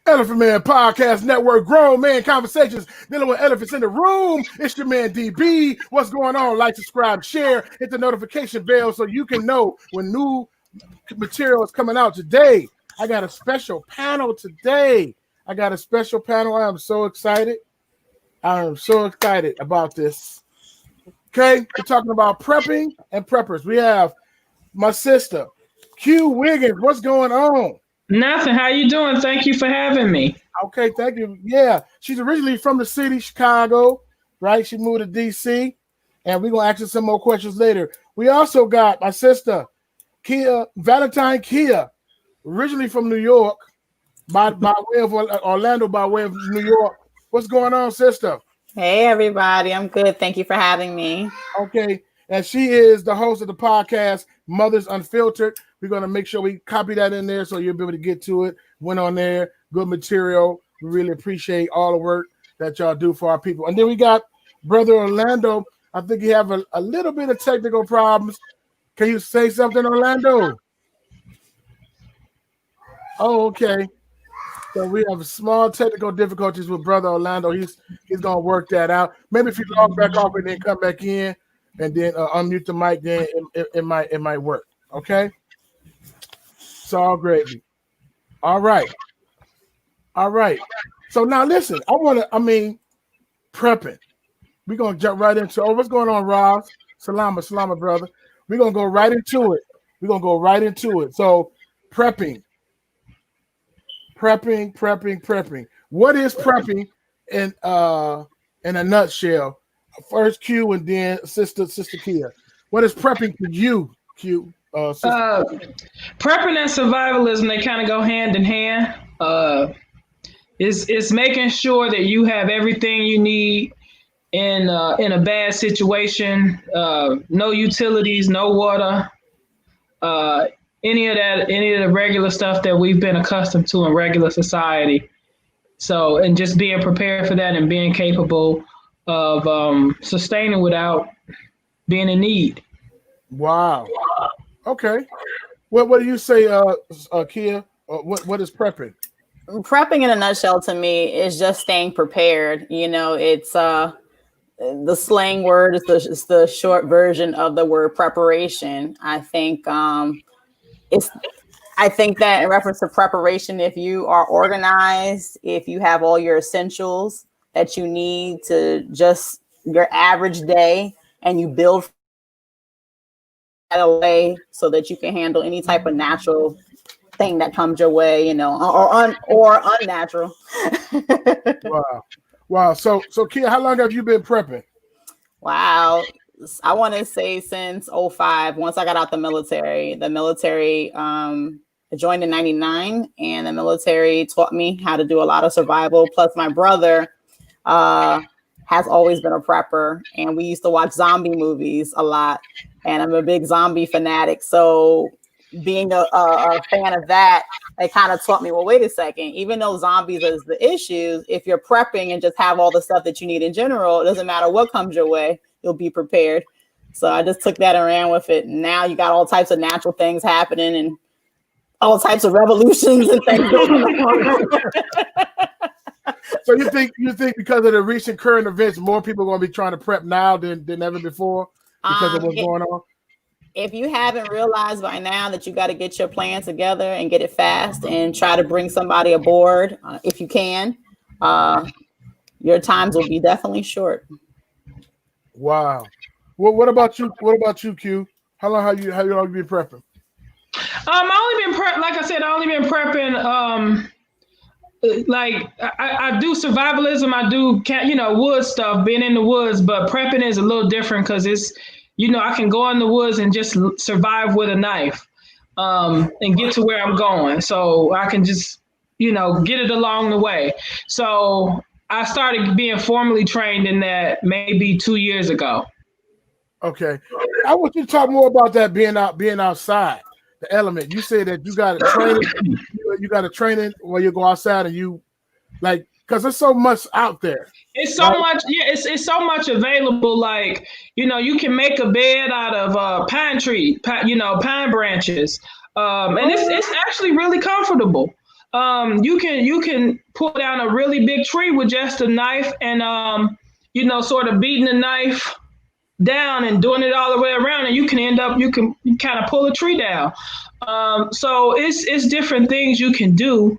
Elephant Man Podcast Network, grown man conversations dealing with elephants in the room. It's your man DB. What's going on? Like, subscribe, share, hit the notification bell so you can know when new material is coming out. Today, I got a special panel today. I am so excited. I am so excited about this. Okay, we're talking about prepping and preppers. We have my sister, Q Wiggins. What's going on? Nothing. How you doing? Thank you for having me. Okay, thank you. Yeah, she's originally from the city, Chicago, right? She moved to D.C., and we're going to ask her some more questions later. We also got my sister, Valentine Kia, originally from New York, by way of Orlando, by way of New York. What's going on, sister? Hey, everybody. I'm good. Thank you for having me. Okay, and she is the host of the podcast, Mothers Unfiltered. We're going to make sure we copy that in there so you'll be able to get to it. Went on there. Good material. We really appreciate all the work that y'all do for our people. And then we got Brother Orlando. I think you have a little bit of technical problems. Can you say something, Orlando? Oh, okay. So we have small technical difficulties with Brother Orlando. He's going to work that out. Maybe if you log back off and then come back in and then unmute the mic, then it might work. Okay? It's all gravy. All right. So now listen, prepping. We're going to jump right into what's going on, Ross? Salama, brother. We're going to go right into it. So prepping. What is prepping in a nutshell? First Q and then Sister Kia. What is prepping for you, Q? Prepping and survivalism, they kind of go hand in hand. It's making sure that you have everything you need in a bad situation. No utilities, no water, any of the regular stuff that we've been accustomed to in regular society. So, and just being prepared for that and being capable of sustaining without being in need. Wow. Okay. What do you say, Kia? What is prepping? Prepping in a nutshell to me is just staying prepared. You know, it's the slang word is the short version of the word preparation. I think that in reference to preparation, if you are organized, if you have all your essentials that you need to just your average day, and you build that away so that you can handle any type of natural thing that comes your way, you know, or unnatural. Wow. So Kia, how long have you been prepping? Wow. I want to say since 2005, once I got out the military, I joined in 99, and the military taught me how to do a lot of survival. Plus my brother has always been a prepper, and we used to watch zombie movies a lot, and I'm a big zombie fanatic. So being a fan of that, it kind of taught me, well, wait a second, even though zombies is the issue, if you're prepping and just have all the stuff that you need in general, it doesn't matter what comes your way, you'll be prepared. So I just took that and ran with it. And now you got all types of natural things happening and all types of revolutions and things going on. So you think because of the recent current events, more people are going to be trying to prep now than ever before because of what's going on? If you haven't realized by now that you got to get your plan together and get it fast and try to bring somebody aboard, if you can, your times will be definitely short. Wow. Well, what about you? Q? How long have you been prepping? I only been prepping. Like I do survivalism. I do wood stuff, being in the woods, but prepping is a little different because it's, I can go in the woods and just survive with a knife and get to where I'm going. So I can just, get it along the way. So I started being formally trained in that maybe 2 years ago. Okay. I want you to talk more about that being outside, the element. You say that you got a training where you go outside and you like, because there's so much out there. It's so much, it's so much available. Like, you can make a bed out of pine branches. And it's actually really comfortable. You can pull down a really big tree with just a knife and sort of beating the knife down and doing it all the way around, and you can kind of pull a tree down. So it's different things you can do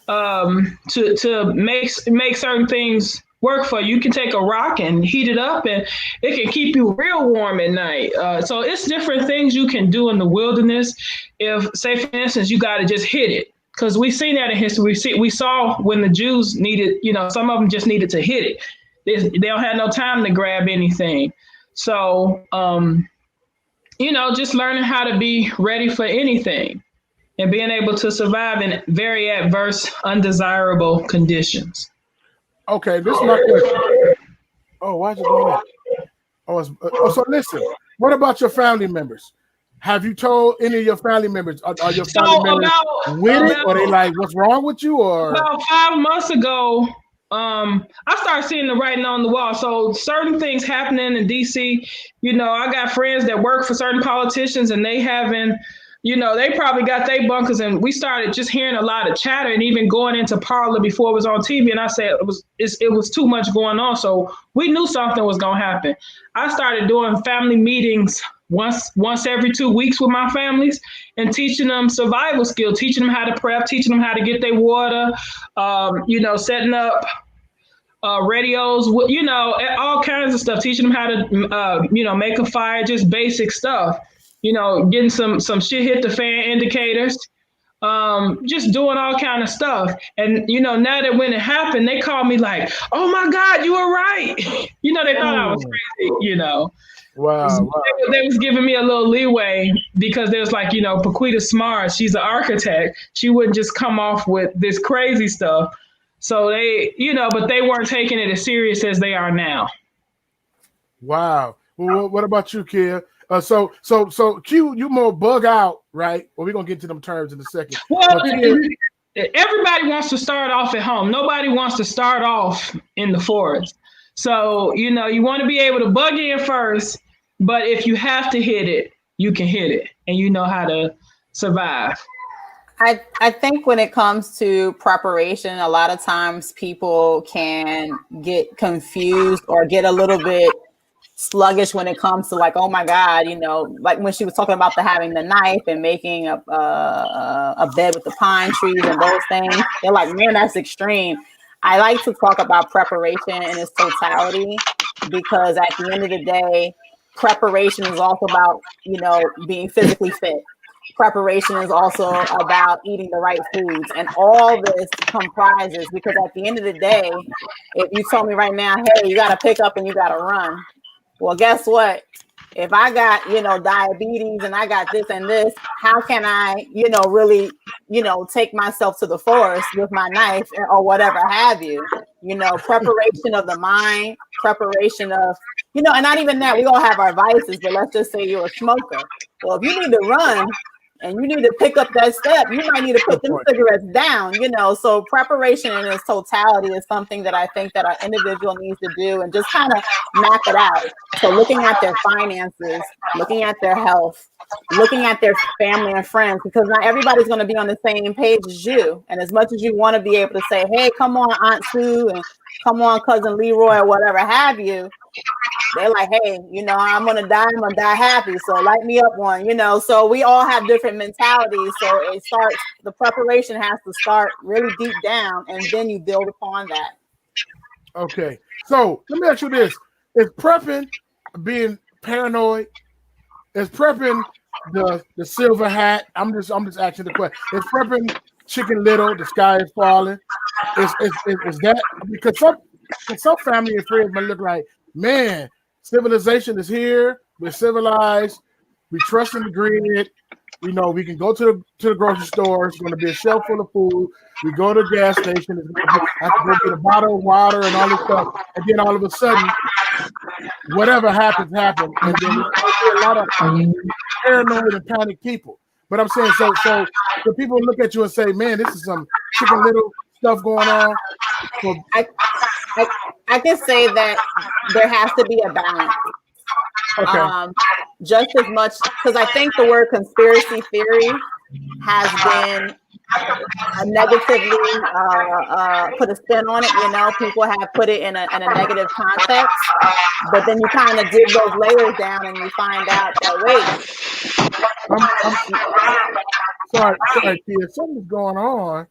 to make certain things work for you. You can take a rock and heat it up, and it can keep you real warm at night. So it's different things you can do in the wilderness. If, say, for instance, you got to just hit it, because we've seen that in history. We saw when the Jews needed, some of them just needed to hit it. They don't have no time to grab anything. So, just learning how to be ready for anything and being able to survive in very adverse, undesirable conditions. Okay, this is my question. Oh, why is it doing that? So listen, what about your family members? Have you told any of your family members? Are your family members with it? Or they like, what's wrong with you? Or about 5 months ago, I started seeing the writing on the wall. So certain things happening in DC, I got friends that work for certain politicians, and they haven't, they probably got their bunkers, and we started just hearing a lot of chatter, and even going into Parler before it was on TV. And I said it was too much going on. So we knew something was going to happen. I started doing family meetings once every 2 weeks with my families, and teaching them survival skills, teaching them how to prep, teaching them how to get their water, setting up radios, all kinds of stuff, teaching them how to, make a fire, just basic stuff, getting some shit hit the fan indicators, just doing all kind of stuff. And, now that when it happened, they called me like, oh my God, you were right. They thought I was crazy, Wow. They was giving me a little leeway, because there's like, Paquita Smart, she's an architect. She wouldn't just come off with this crazy stuff. So they, but they weren't taking it as serious as they are now. Wow. Well, what about you, Kia? So Q, you more bug out, right? Well, we're gonna get to them terms in a second. Well, everybody wants to start off at home. Nobody wants to start off in the forest. So, you want to be able to bug in first, but if you have to hit it, you can hit it, and you know how to survive. I think when it comes to preparation, a lot of times people can get confused or get a little bit sluggish when it comes to like, oh my God, like when she was talking about having the knife and making a bed with the pine trees and those things. They're like, man, that's extreme. I like to talk about preparation in its totality, because at the end of the day, preparation is also about, being physically fit. Preparation is also about eating the right foods, and all this comprises, because at the end of the day, if you told me right now, hey, you got to pick up and you got to run. Well, guess what? If I got, diabetes and I got this and this, how can I, really, take myself to the forest with my knife or whatever have you, preparation of the mind, preparation of, and not even that, we all have our vices, but let's just say you're a smoker. Well, if you need to run and you need to pick up that step, you might need to put them cigarettes down, so preparation in its totality is something that I think that our individual needs to do, and just kind of map it out. So looking at their finances, looking at their health, looking at their family and friends, because not everybody's going to be on the same page as you. And as much as you want to be able to say, hey, come on, Aunt Sue, and come on, Cousin Leroy, or whatever have you, they're like, hey, I'm going to die happy. So light me up one, so we all have different mentalities. So the preparation has to start really deep down, and then you build upon that. Okay. So let me ask you this. Is prepping being paranoid? Is prepping the silver hat? I'm just asking the question. Is prepping Chicken Little, the sky is falling? Is that because some family and friends might look like, man, civilization is here. We're civilized. We trust in the grid. We can go to the grocery store. It's going to be a shelf full of food. We go to the gas station. I have to go get a bottle of water and all this stuff. And then all of a sudden, whatever happens. And then there's going to be a lot of paranoid and panic people. But I'm saying, so the people look at you and say, man, this is some Chicken Little stuff going on. So, I can say that there has to be a balance. Okay. Just as much, because I think the word conspiracy theory has been negatively put a spin on it. You know, people have put it in a negative context, but then you kind of dig those layers down and you find out that wait, sorry, kid, something's going on.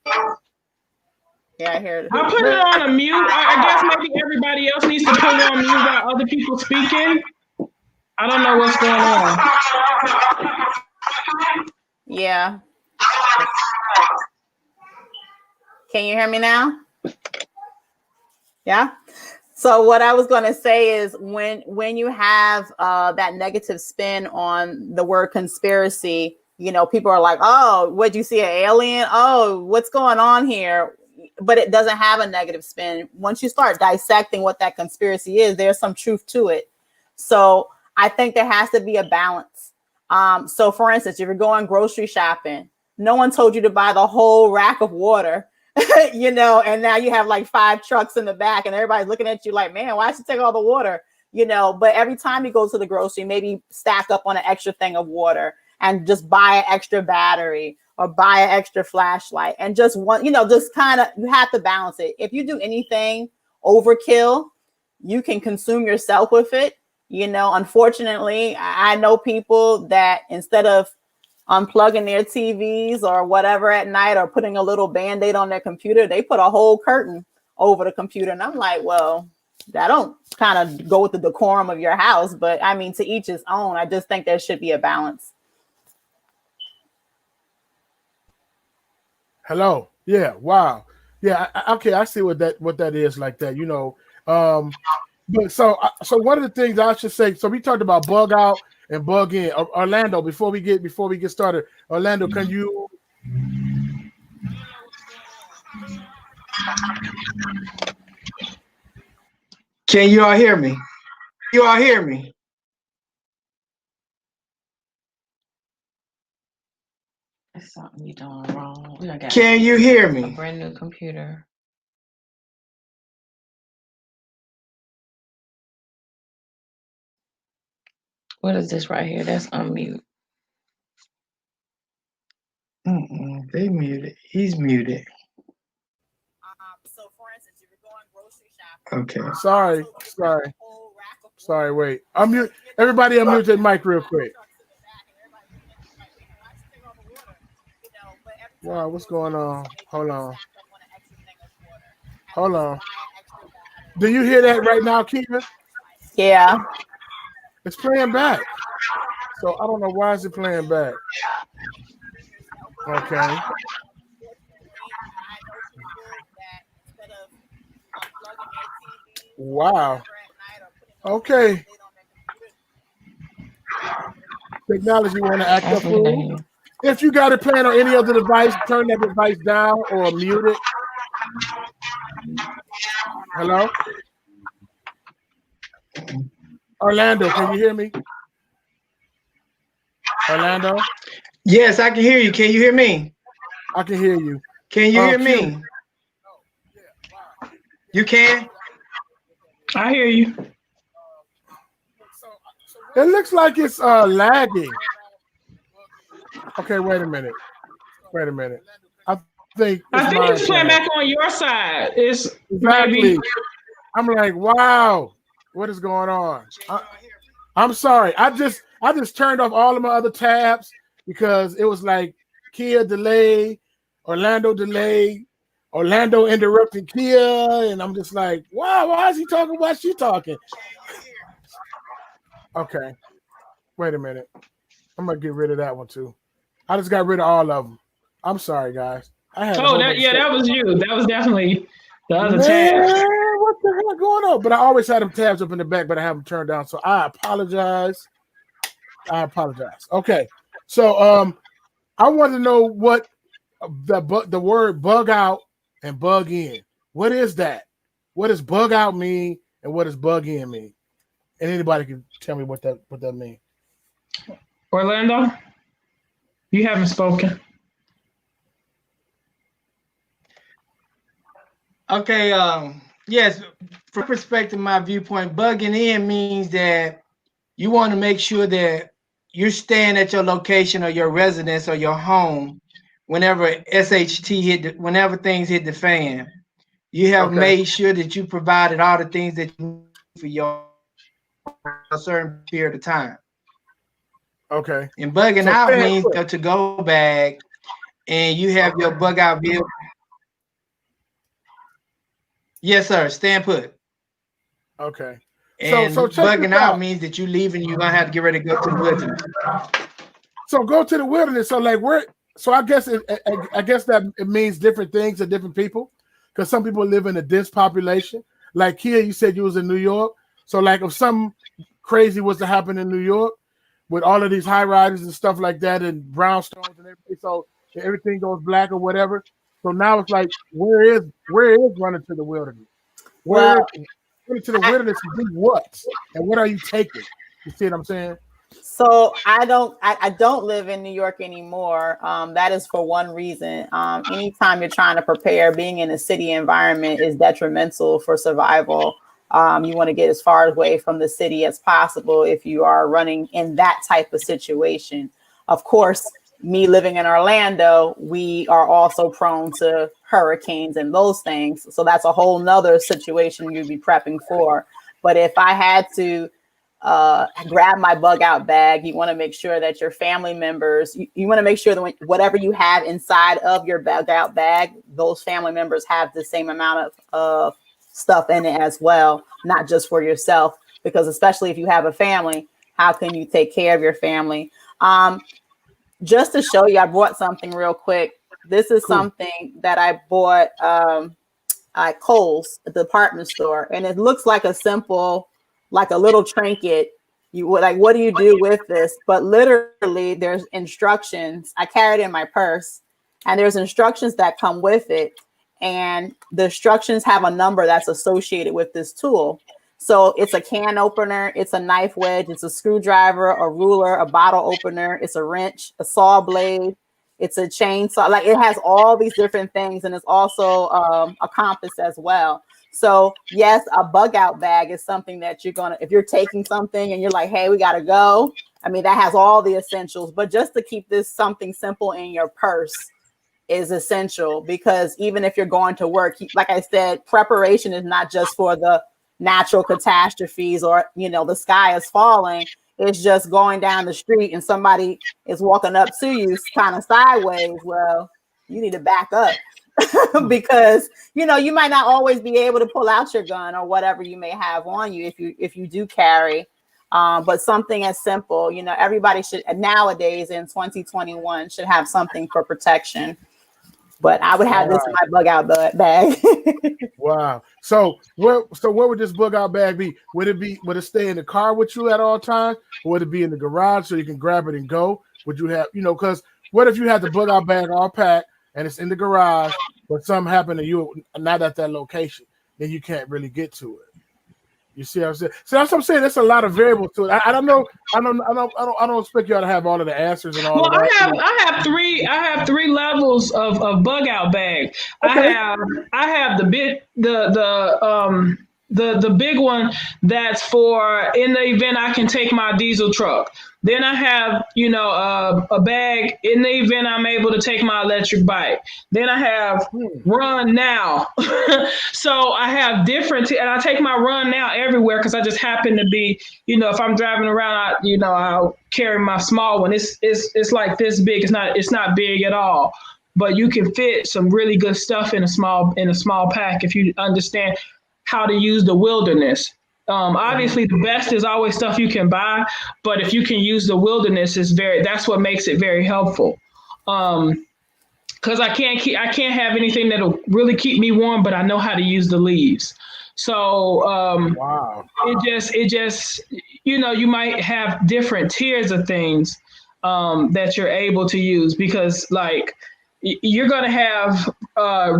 Yeah, I hear it. I'll put it on a mute. I guess maybe everybody else needs to put it on mute while other people speaking. I don't know what's going on. Yeah. Can you hear me now? Yeah. So what I was going to say is when you have that negative spin on the word conspiracy, you know, people are like, oh, what'd you see, an alien? Oh, what's going on here? But it doesn't have a negative spin. Once you start dissecting what that conspiracy is, there's some truth to it. So I think there has to be a balance. So for instance, if you're going grocery shopping, no one told you to buy the whole rack of water, you know, and now you have like 5 trucks in the back and everybody's looking at you like, man, why should you take all the water? You know, but every time you go to the grocery, maybe stack up on an extra thing of water and just buy an extra battery or buy an extra flashlight and just one, you know, just kind of, you have to balance it. If you do anything overkill, you can consume yourself with it. You know, unfortunately, I know people that instead of unplugging their TVs or whatever at night or putting a little Band-Aid on their computer, they put a whole curtain over the computer. And I'm like, well, that don't kind of go with the decorum of your house. But I mean, to each his own. I just think there should be a balance. Hello. Yeah. Wow. Yeah. Okay. I see what that is like that. You know. But so one of the things I should say. So we talked about bug out and bug in. Orlando. Before we get started, Orlando, can you? Can you all hear me? You all hear me? That's something you doing wrong. Can you hear me? A brand new computer. What is this right here? That's unmute. They muted. He's muted. So for instance, if you're going grocery shopping. Okay. Sorry. Wait. Unmute. Everybody unmute their mic real quick. Wow, what's going on? Hold on. Do you hear that right now, Kiva? Yeah. It's playing back. So I don't know why is it playing back. Okay. Wow. Okay. Technology want to act up. If you got it playing on any other device, turn that device down or mute it. Hello? Orlando, can you hear me? Orlando? Yes, I can hear you. Can you hear me? I can hear you. Can you hear me? You can? I hear you. It looks like it's lagging. Okay, wait a minute. I think it's playing back on your side. It's exactly. maybe. I'm like, wow, what is going on? I'm sorry. I just turned off all of my other tabs because it was like Kia delay, Orlando delay, Orlando interrupting Kia, and I'm just like, wow, why is he talking? Why is she talking? Okay, wait a minute. I'm gonna get rid of that one too. I just got rid of all of them. I'm sorry, guys. That was you. That was definitely the other tab. What the hell going on? But I always had them tabs up in the back, but I have them turned down. So I apologize. Okay. So I want to know what the word bug out and bug in. What is that? What does bug out mean and what does bug in mean? And anybody can tell me what that means. Orlando, you haven't spoken. Okay, yes, from perspective, my viewpoint, bugging in means that you want to make sure that you're staying at your location or your residence or your home whenever whenever things hit the fan, you have made sure that you provided all the things that you need for your a certain period of time. Okay. And bugging So out stand means put. a to-go bag, and you have your bug out vehicle. Yes, sir. Stand put. Okay. And So check this bugging out out. means that you leaving, you're gonna have to get ready to go to the wilderness. So go to the wilderness. So like where? So I guess I guess that it means different things to different people, because some people live in a dense population. Like here, you said you was in New York. So like if something crazy was to happen in New York with all of these high rises and stuff like that and brownstones and everything, so everything goes black or whatever. So now it's like where is running to the wilderness? Where Well, is running to the wilderness to do what? And what are you taking? You see what I'm saying? so I don't live in New York anymore. That is for one reason. Anytime you're trying to prepare, being in a city environment is detrimental for survival. You want to get as far away from the city as possible if you are running in that type of situation. Of course, me living in Orlando, we are also prone to hurricanes and those things. So that's a whole nother situation you'd be prepping for. But if I had to grab my bug out bag, you want to make sure that your family members, you want to make sure that whatever you have inside of your bug out bag, those family members have the same amount of stuff in it as well, not just for yourself, because especially if you have a family, how can you take care of your family? Just to show you, I brought something real quick. This is something that I bought at Kohl's, a department store, and it looks like a simple, like a little trinket. You would like, what do you do with this? But literally, there's instructions. I carry it in my purse, and there's instructions that come with it, and the instructions have a number that's associated with this tool. So it's a can opener, it's a knife wedge, it's a screwdriver, a ruler, a bottle opener, it's a wrench, a saw blade, it's a chainsaw. Like it has all these different things, and it's also a compass as well. So yes, a bug out bag is something that you're gonna, if you're taking something and you're like, hey, we gotta go. I mean, that has all the essentials, but just to keep this something simple in your purse is essential, because even if you're going to work, like I said, preparation is not just for the natural catastrophes or, you know, the sky is falling. It's just going down the street and somebody is walking up to you kind of sideways. Well, you need to back up because, you know, you might not always be able to pull out your gun or whatever you may have on you if you do carry. But something as simple, you know, everybody should nowadays in 2021 should have something for protection. But I would have this in my bug out bag. Wow. So where would this bug out bag be? Would it stay in the car with you at all times? Or would it be in the garage so you can grab it and go? Would you have, you know, because what if you had the bug out bag all packed and it's in the garage, but something happened to you not at that location, then you can't really get to it. You see what I'm saying? So that's what I'm saying. There's a lot of variables to it. I don't know. I don't expect y'all to have all of the answers and all of that. I have three levels of bug out bag. Okay. I have the big one that's for in the event I can take my diesel truck. Then I have, you know, a bag in the event I'm able to take my electric bike. Then I have run now. So I have different, and I take my run now everywhere because I just happen to be, you know, if I'm driving around, I'll carry my small one. It's like this big. It's not big at all, but you can fit some really good stuff in a small pack if you understand how to use the wilderness. Obviously, the best is always stuff you can buy, but if you can use the wilderness, that's what makes it very helpful. Because I can't have anything that'll really keep me warm, but I know how to use the leaves. So wow. It just you know, you might have different tiers of things that you're able to use, because like you're going to have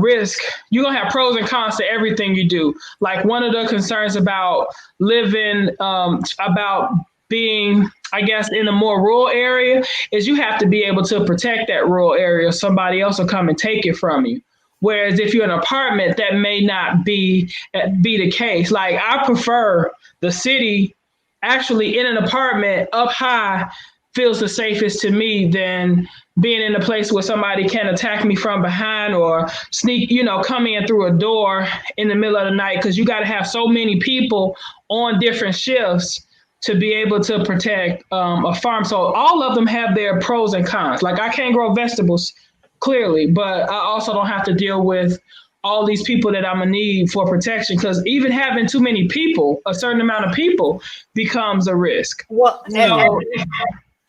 risk. You're going to have pros and cons to everything you do. Like one of the concerns about living, about being, I guess, in a more rural area is you have to be able to protect that rural area, or somebody else will come and take it from you. Whereas if you're in an apartment, that may not be the case. Like I prefer the city. Actually, in an apartment up high feels the safest to me than being in a place where somebody can attack me from behind or sneak, come in through a door in the middle of the night, because you got to have so many people on different shifts to be able to protect a farm. So all of them have their pros and cons. Like, I can't grow vegetables, clearly, but I also don't have to deal with all these people that I'm gonna need for protection, because even having too many people, a certain amount of people, becomes a risk. Well, So,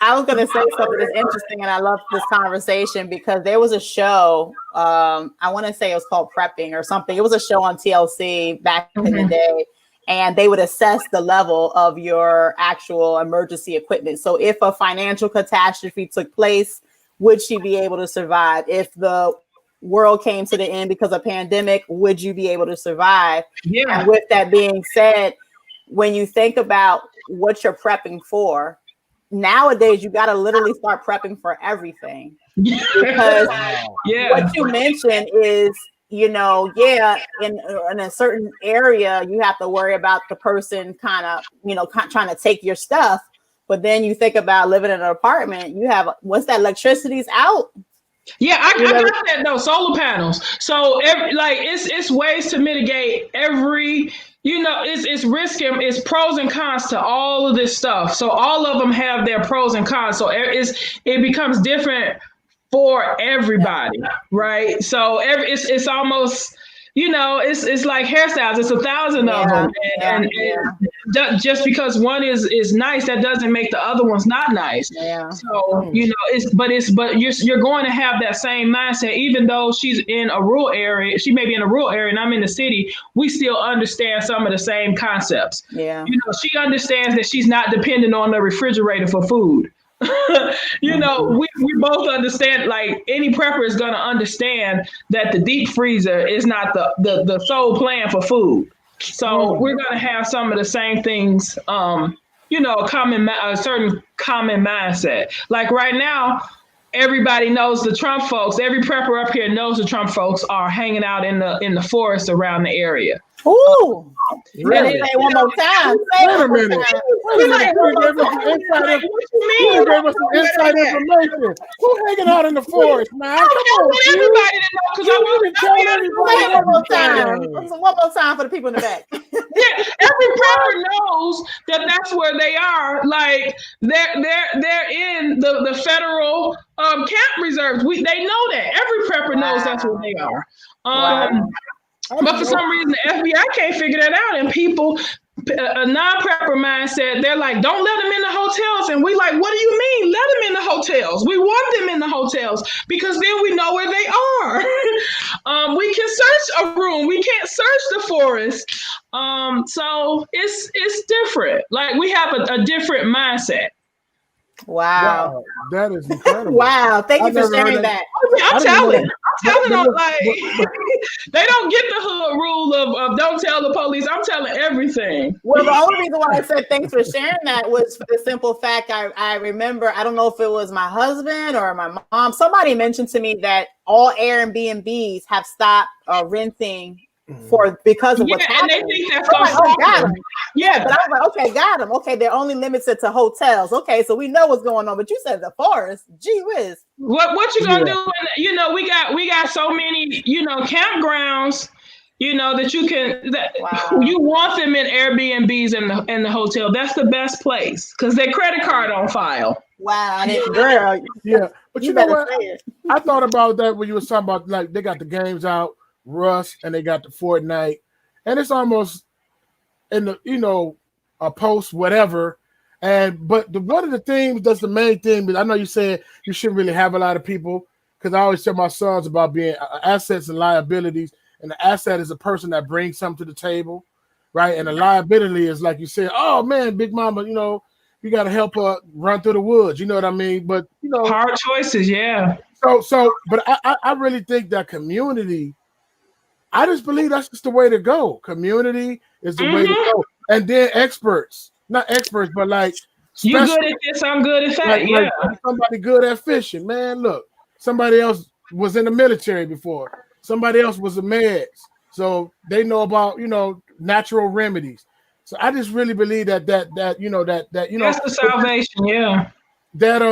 I was going to say something that's interesting, and I love this conversation because there was a show, I want to say it was called Prepping or something. It was a show on TLC back in the day, and they would assess the level of your actual emergency equipment. So if a financial catastrophe took place, would she be able to survive? If the world came to the end because of pandemic, would you be able to survive? yeah. And with that being said, when you think about what you're prepping for, nowadays you got to literally start prepping for everything, because what you mentioned is, in a certain area you have to worry about the person kind of trying to take your stuff, but then you think about living in an apartment, you have, once that electricity's out. Yeah, I got that though. Solar panels. So it's ways to mitigate every. It's risk and it's pros and cons to all of this stuff. So all of them have their pros and cons. So it becomes different for everybody, right? So it's almost, it's like hairstyles. It's 1,000 of them, and just because one is nice, that doesn't make the other ones not nice. Yeah. So but you're going to have that same mindset, even though she's in a rural area. She may be in a rural area, and I'm in the city. We still understand some of the same concepts. Yeah. She understands that she's not dependent on the refrigerator for food. We both understand, like, any prepper is going to understand that the deep freezer is not the sole plan for food. So we're going to have some of the same things, a certain common mindset. Like right now, everybody knows the Trump folks. Every prepper up here knows the Trump folks are hanging out in the forest around the area. Ooh. Really? Say one more time. Wait a minute. You gave us some inside information. Who's hanging out in the forest, man? Come on, everybody to know, because I want to tell everybody one more time. One more time for the people in the back. Yeah, every prepper knows that that's where they are. Like, they're in the federal camp reserves. They know that. Every prepper knows that's where they are. But for some reason, the FBI can't figure that out, and people, a non-prepper mindset, they're like, don't let them in the hotels. And we like, what do you mean? Let them in the hotels. We want them in the hotels because then we know where they are. We can search a room. We can't search the forest. So it's different. Like, we have a different mindset. Wow. That is incredible. Wow. Thank you for sharing that. I'm telling them, like, they don't get the hood rule of don't tell the police. I'm telling everything. Well, the only reason why I said thanks for sharing that was for the simple fact I remember, I don't know if it was my husband or my mom, somebody mentioned to me that all Airbnbs have stopped renting because of what's happening. And they think that's got them. Yeah, but I was like, okay, got them. Okay, they're only limited to hotels. Okay, so we know what's going on. But you said the forest. Gee whiz. What you gonna do? We got so many campgrounds. That you can. You want them in Airbnbs and the hotel. That's the best place because their credit card on file. Wow, girl. Yeah, but you know what? I thought about that when you was talking about, like, they got the games out, Rust, and they got the Fortnite, and it's almost in the a post whatever. But one of the things that's the main thing, but I know you said you shouldn't really have a lot of people, because I always tell my sons about being assets and liabilities. And the asset is a person that brings something to the table, right? And the liability is, like you said, oh man, Big Mama, you got to help her run through the woods. You know what I mean? But hard choices, yeah. But I really think that community, I just believe that's just the way to go. Community is the way to go. And then experts, not experts, but like, you good at this, I'm good at that. Like somebody good at fishing, man. Look, somebody else was in the military before. Somebody else was a meds, so they know about natural remedies. So I just really believe that that's the salvation, yeah. That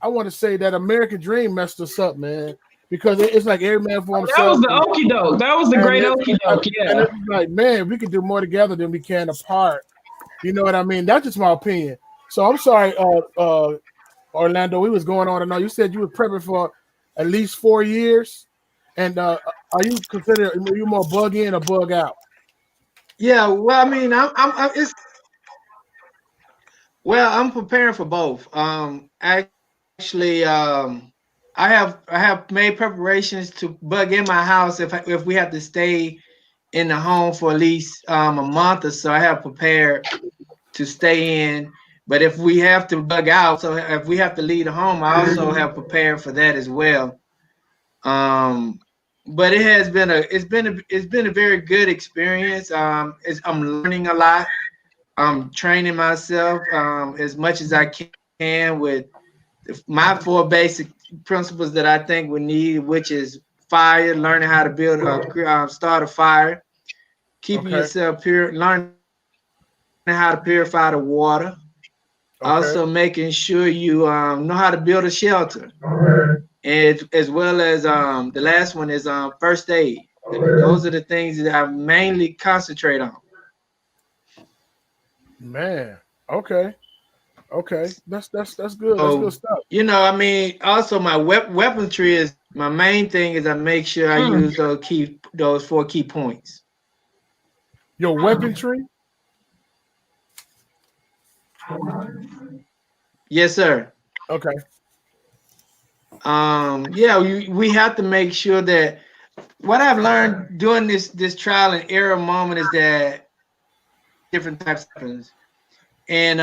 I want to say that American Dream messed us up, man, because it's like every man for That was himself. the okie doke. That was the great okie doke. And Yeah. it's like, man, we can do more together than we can apart. You know what I mean? That's just my opinion. So I'm sorry, Orlando. We was going on and on. You said you were prepping for at least 4 years, and are you you more bug in or bug out? Yeah, well, I mean, I'm preparing for both. Actually, I have made preparations to bug in my house if we have to stay in the home for at least a month or so. I have prepared to stay in. But if we have to bug out, so if we have to leave the home, I also have prepared for that as well. But it's been a very good experience. I'm learning a lot. I'm training myself as much as I can with my 4 basic principles that I think we need, which is fire, learning how to build start a fire, keeping yourself pure, learning how to purify the water, also making sure you know how to build a shelter, and as well as the last one is first aid. Those are the things that I mainly concentrate on. Man, okay, that's good. That's good So, stuff. you know, I mean, also my weaponry is my main thing is I make sure I use those 4 key points. Your weaponry? Yes, sir. Okay. Yeah, we have to make sure that what I've learned during this trial and error moment is that different types of weapons, and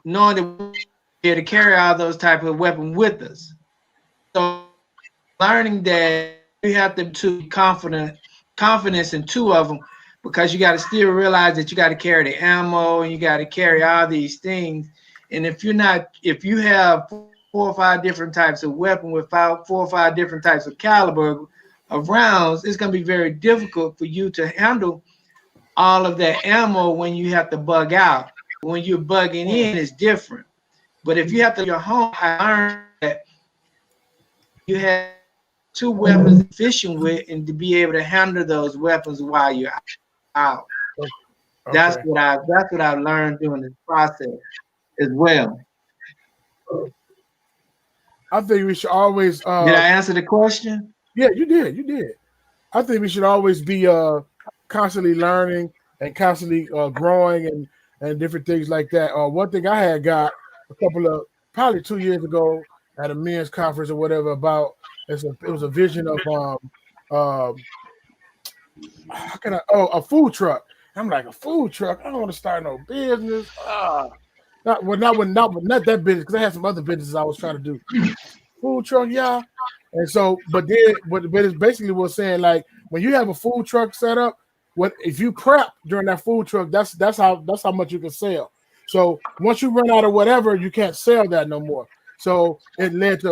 knowing that we're here to carry all those type of weapons with us. So learning that you have to be confidence in 2 of them, because you got to still realize that you got to carry the ammo and you got to carry all these things. And if you have 4 or 5 different types of weapon with 4 or 5 different types of caliber of rounds, it's going to be very difficult for you to handle all of that ammo when you have to bug out. When you're bugging in, it's different. But if you have to your home, I learned that you have 2 weapons efficient with, and to be able to handle those weapons while you're out. That's what I've learned during this process as well. I think we should always. Did I answer the question? Yeah, you did. You did. I think we should always be constantly learning and constantly growing and different things like that. One thing I had got probably 2 years ago at a men's conference or whatever about it was a vision of a food truck. I'm like, a food truck? I don't want to start no business. Not that business, because I had some other businesses I was trying to do. Food truck, yeah. And so, but it's basically was saying, like, when you have a food truck set up, what if you prep during that food truck? That's how much you can sell. So once you run out of whatever, you can't sell that no more. So it made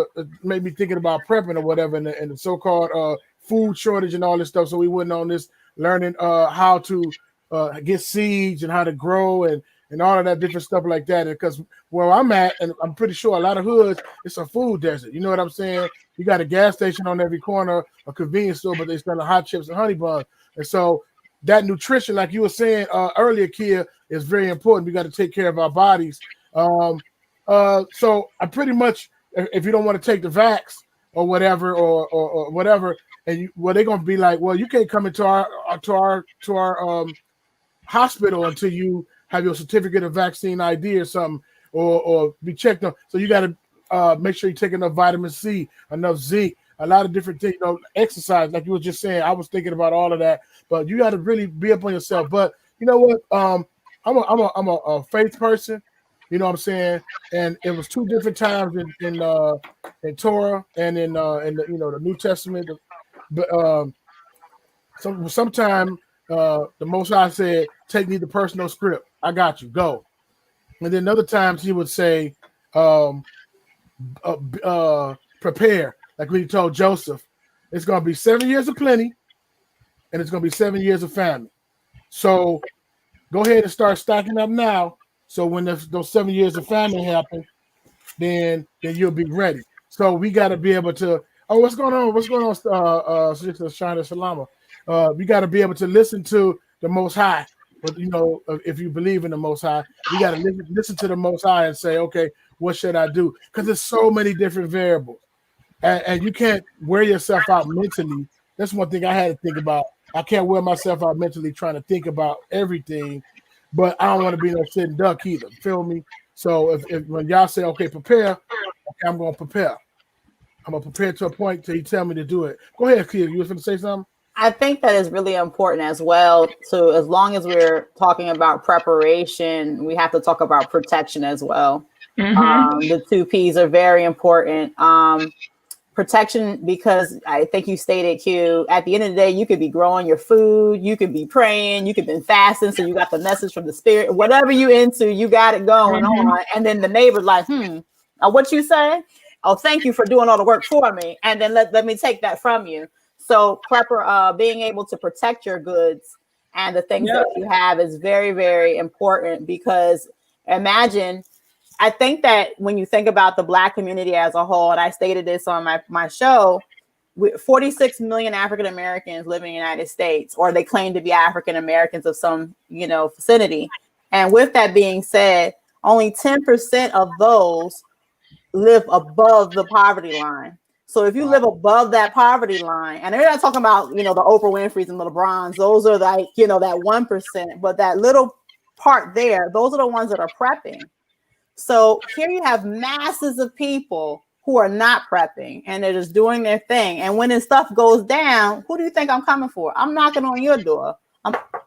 me thinking about prepping or whatever, and the so-called food shortage and all this stuff. So we went on this learning how to get seeds and how to grow and all of that different stuff like that. Because where I'm at, and I'm pretty sure a lot of hoods, it's a food desert. You know what I'm saying? You got a gas station on every corner, a convenience store, but they sell the hot chips and honey buns. And so that nutrition, like you were saying earlier, Kia, is very important. We got to take care of our bodies. So I pretty much, if you don't want to take the vax or whatever, or whatever, and they're gonna be like, well, you can't come into our hospital until you have your certificate of vaccine ID or something, or be checked on. So you got to make sure you take enough vitamin C, enough zinc, a lot of different things. Exercise, like you were just saying. I was thinking about all of that, but you got to really be up on yourself. But you know what? I'm a faith person. You know what I'm saying? And it was 2 different times in Torah and in the New Testament. But sometime the Most High said, "Take me the personal script. I got you. Go." And then other times he would say, "Prepare." Like when he told Joseph, it's going to be 7 years of plenty, and it's going to be 7 years of famine. So go ahead and start stacking up now. So when those 7 years of famine happen, then you'll be ready. So we got to be able to. Oh, what's going on? What's going on, Sister Shana Salama? We got to be able to listen to the Most High. But if you believe in the Most High, we got to listen to the Most High and say, okay, what should I do? Because there's so many different variables, and you can't wear yourself out mentally. That's one thing I had to think about. I can't wear myself out mentally trying to think about everything, but I don't want to be no sitting duck either. Feel me? So if when y'all say, okay, prepare, okay, I'm going to prepare. I'm going to prepare to a point till you tell me to do it. Go ahead, Kia. You was going to say something? I think that is really important as well. So as long as we're talking about preparation, we have to talk about protection as well. The 2 P's are very important. Protection, because I think you stated, Q, at the end of the day, you could be growing your food, you could be praying, you could be fasting, so you got the message from the Spirit. Whatever you into, you got it going on. And then the neighbor's like, what you say? Oh, thank you for doing all the work for me. And then let me take that from you. So being able to protect your goods and the things that you have is very, very important, because imagine, I think that when you think about the Black community as a whole, and I stated this on my show, 46 million African Americans live in the United States, or they claim to be African Americans of some, vicinity. And with that being said, only 10% of those live above the poverty line. So if you live above that poverty line, and they're not talking about, the Oprah Winfrey's and the LeBrons, those are like, that 1%, but that little part there, those are the ones that are prepping. So here you have masses of people who are not prepping and they're just doing their thing. And when this stuff goes down, who do you think I'm coming for? I'm knocking on your door.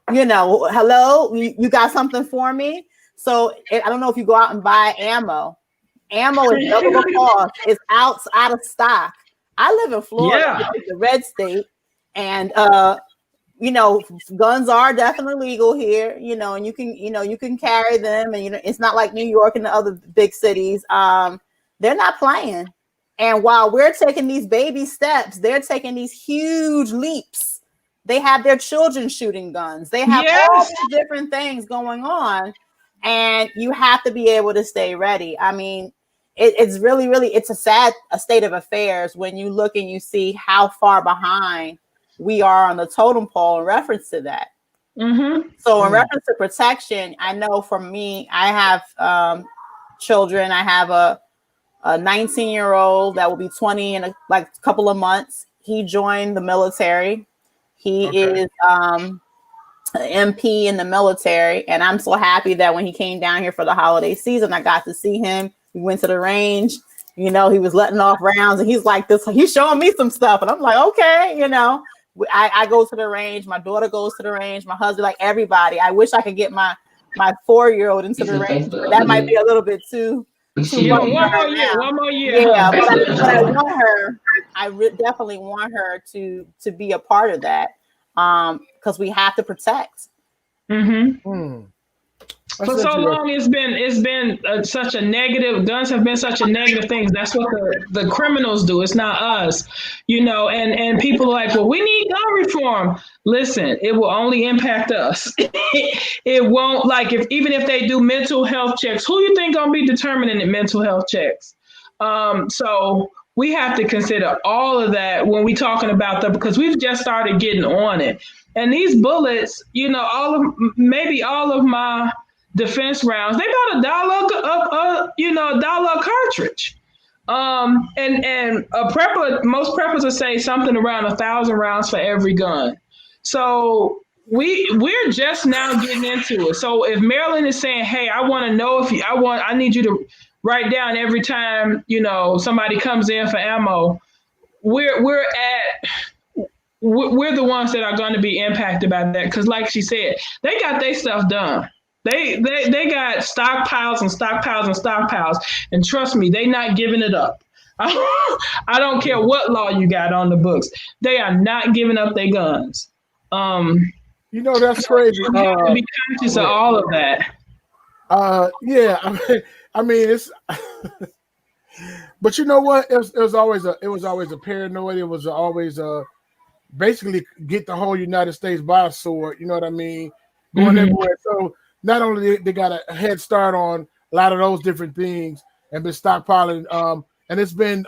Hello, you got something for me? So I don't know if you go out and buy ammo. Ammo is double the cost. It's out of stock. I live in Florida, the red state, and guns are definitely legal here. And you can carry them, and it's not like New York and the other big cities. They're not playing. And while we're taking these baby steps, they're taking these huge leaps. They have their children shooting guns. They have all these different things going on, and you have to be able to stay ready. I mean, it's really, it's a sad state of affairs when you look and you see how far behind we are on the totem pole in reference to that. So in reference to protection, I know for me, I have children. I have a 19-year-old that will be 20 in a couple of months. He joined the military. He is an MP in the military, and I'm so happy that when he came down here for the holiday season, I got to see him. We went to the range. He was letting off rounds, and he's like this. He's showing me some stuff, and I'm like, okay, I go to the range. My daughter goes to the range. My husband, like everybody. I wish I could get my 4-year-old into the range, but that might be a little bit too much. One more year. Yeah, but I want her. I definitely want her to be a part of that, because we have to protect. For so long, it's been such a negative. Guns have been such a negative thing. That's what the criminals do. It's not us, And people are like, well, we need gun reform. Listen, it will only impact us. It won't, even if they do mental health checks, who you think gonna be determining the mental health checks? So we have to consider all of that when we talking about them, because we've just started getting on it. And these bullets, all of my defense rounds, they about $1 cartridge. And most preppers will say something around 1,000 rounds for every gun. So we're just now getting into it. So if Maryland is saying, hey, I want to know I need you to write down every time, somebody comes in for ammo, we're the ones that are going to be impacted by that. Because like she said, they got their stuff done. They got stockpiles and stockpiles and stockpiles. And trust me, they not giving it up. I don't care what law you got on the books. They are not giving up their guns. That's crazy. You have to be conscious of all of that. I mean, it's. But you know what? It was always a paranoia. It was always basically get the whole United States by a sword. You know what I mean? Going everywhere. So not only they got a head start on a lot of those different things, and been stockpiling. And it's been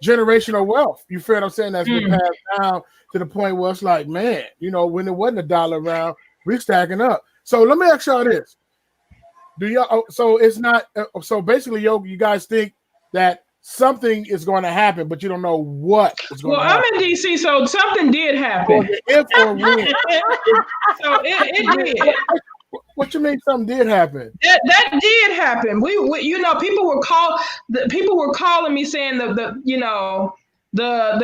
generational wealth. You feel what I'm saying? That's been passed down to the point where it's like, man, you know, when there wasn't $1 around, we're stacking up. So let me ask y'all this: do y'all? So it's not. So basically, you guys think that something is going to happen, but you don't know what is going to happen. Well, I'm in DC, so something did happen. If or when. So it did. What you mean something did happen? That did happen. We you know, people were calling me saying the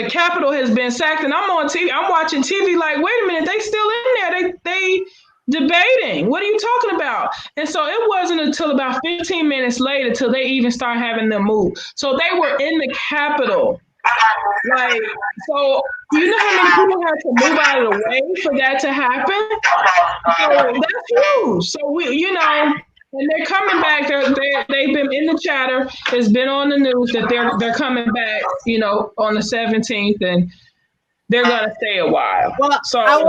Capitol has been sacked, and I'm on TV. I'm watching TV like, wait a minute, they still in there. They debating. What are you talking about? And so it wasn't until about 15 minutes later till they even start having them move. So they were in the Capitol. Like, so you know how many people had to move out of the way for that to happen? So that's huge. So we, you know, and they're coming back. They've been in the chatter. It's been on the news that they're coming back, you know, on the 17th, and they're gonna stay a while. Well, so I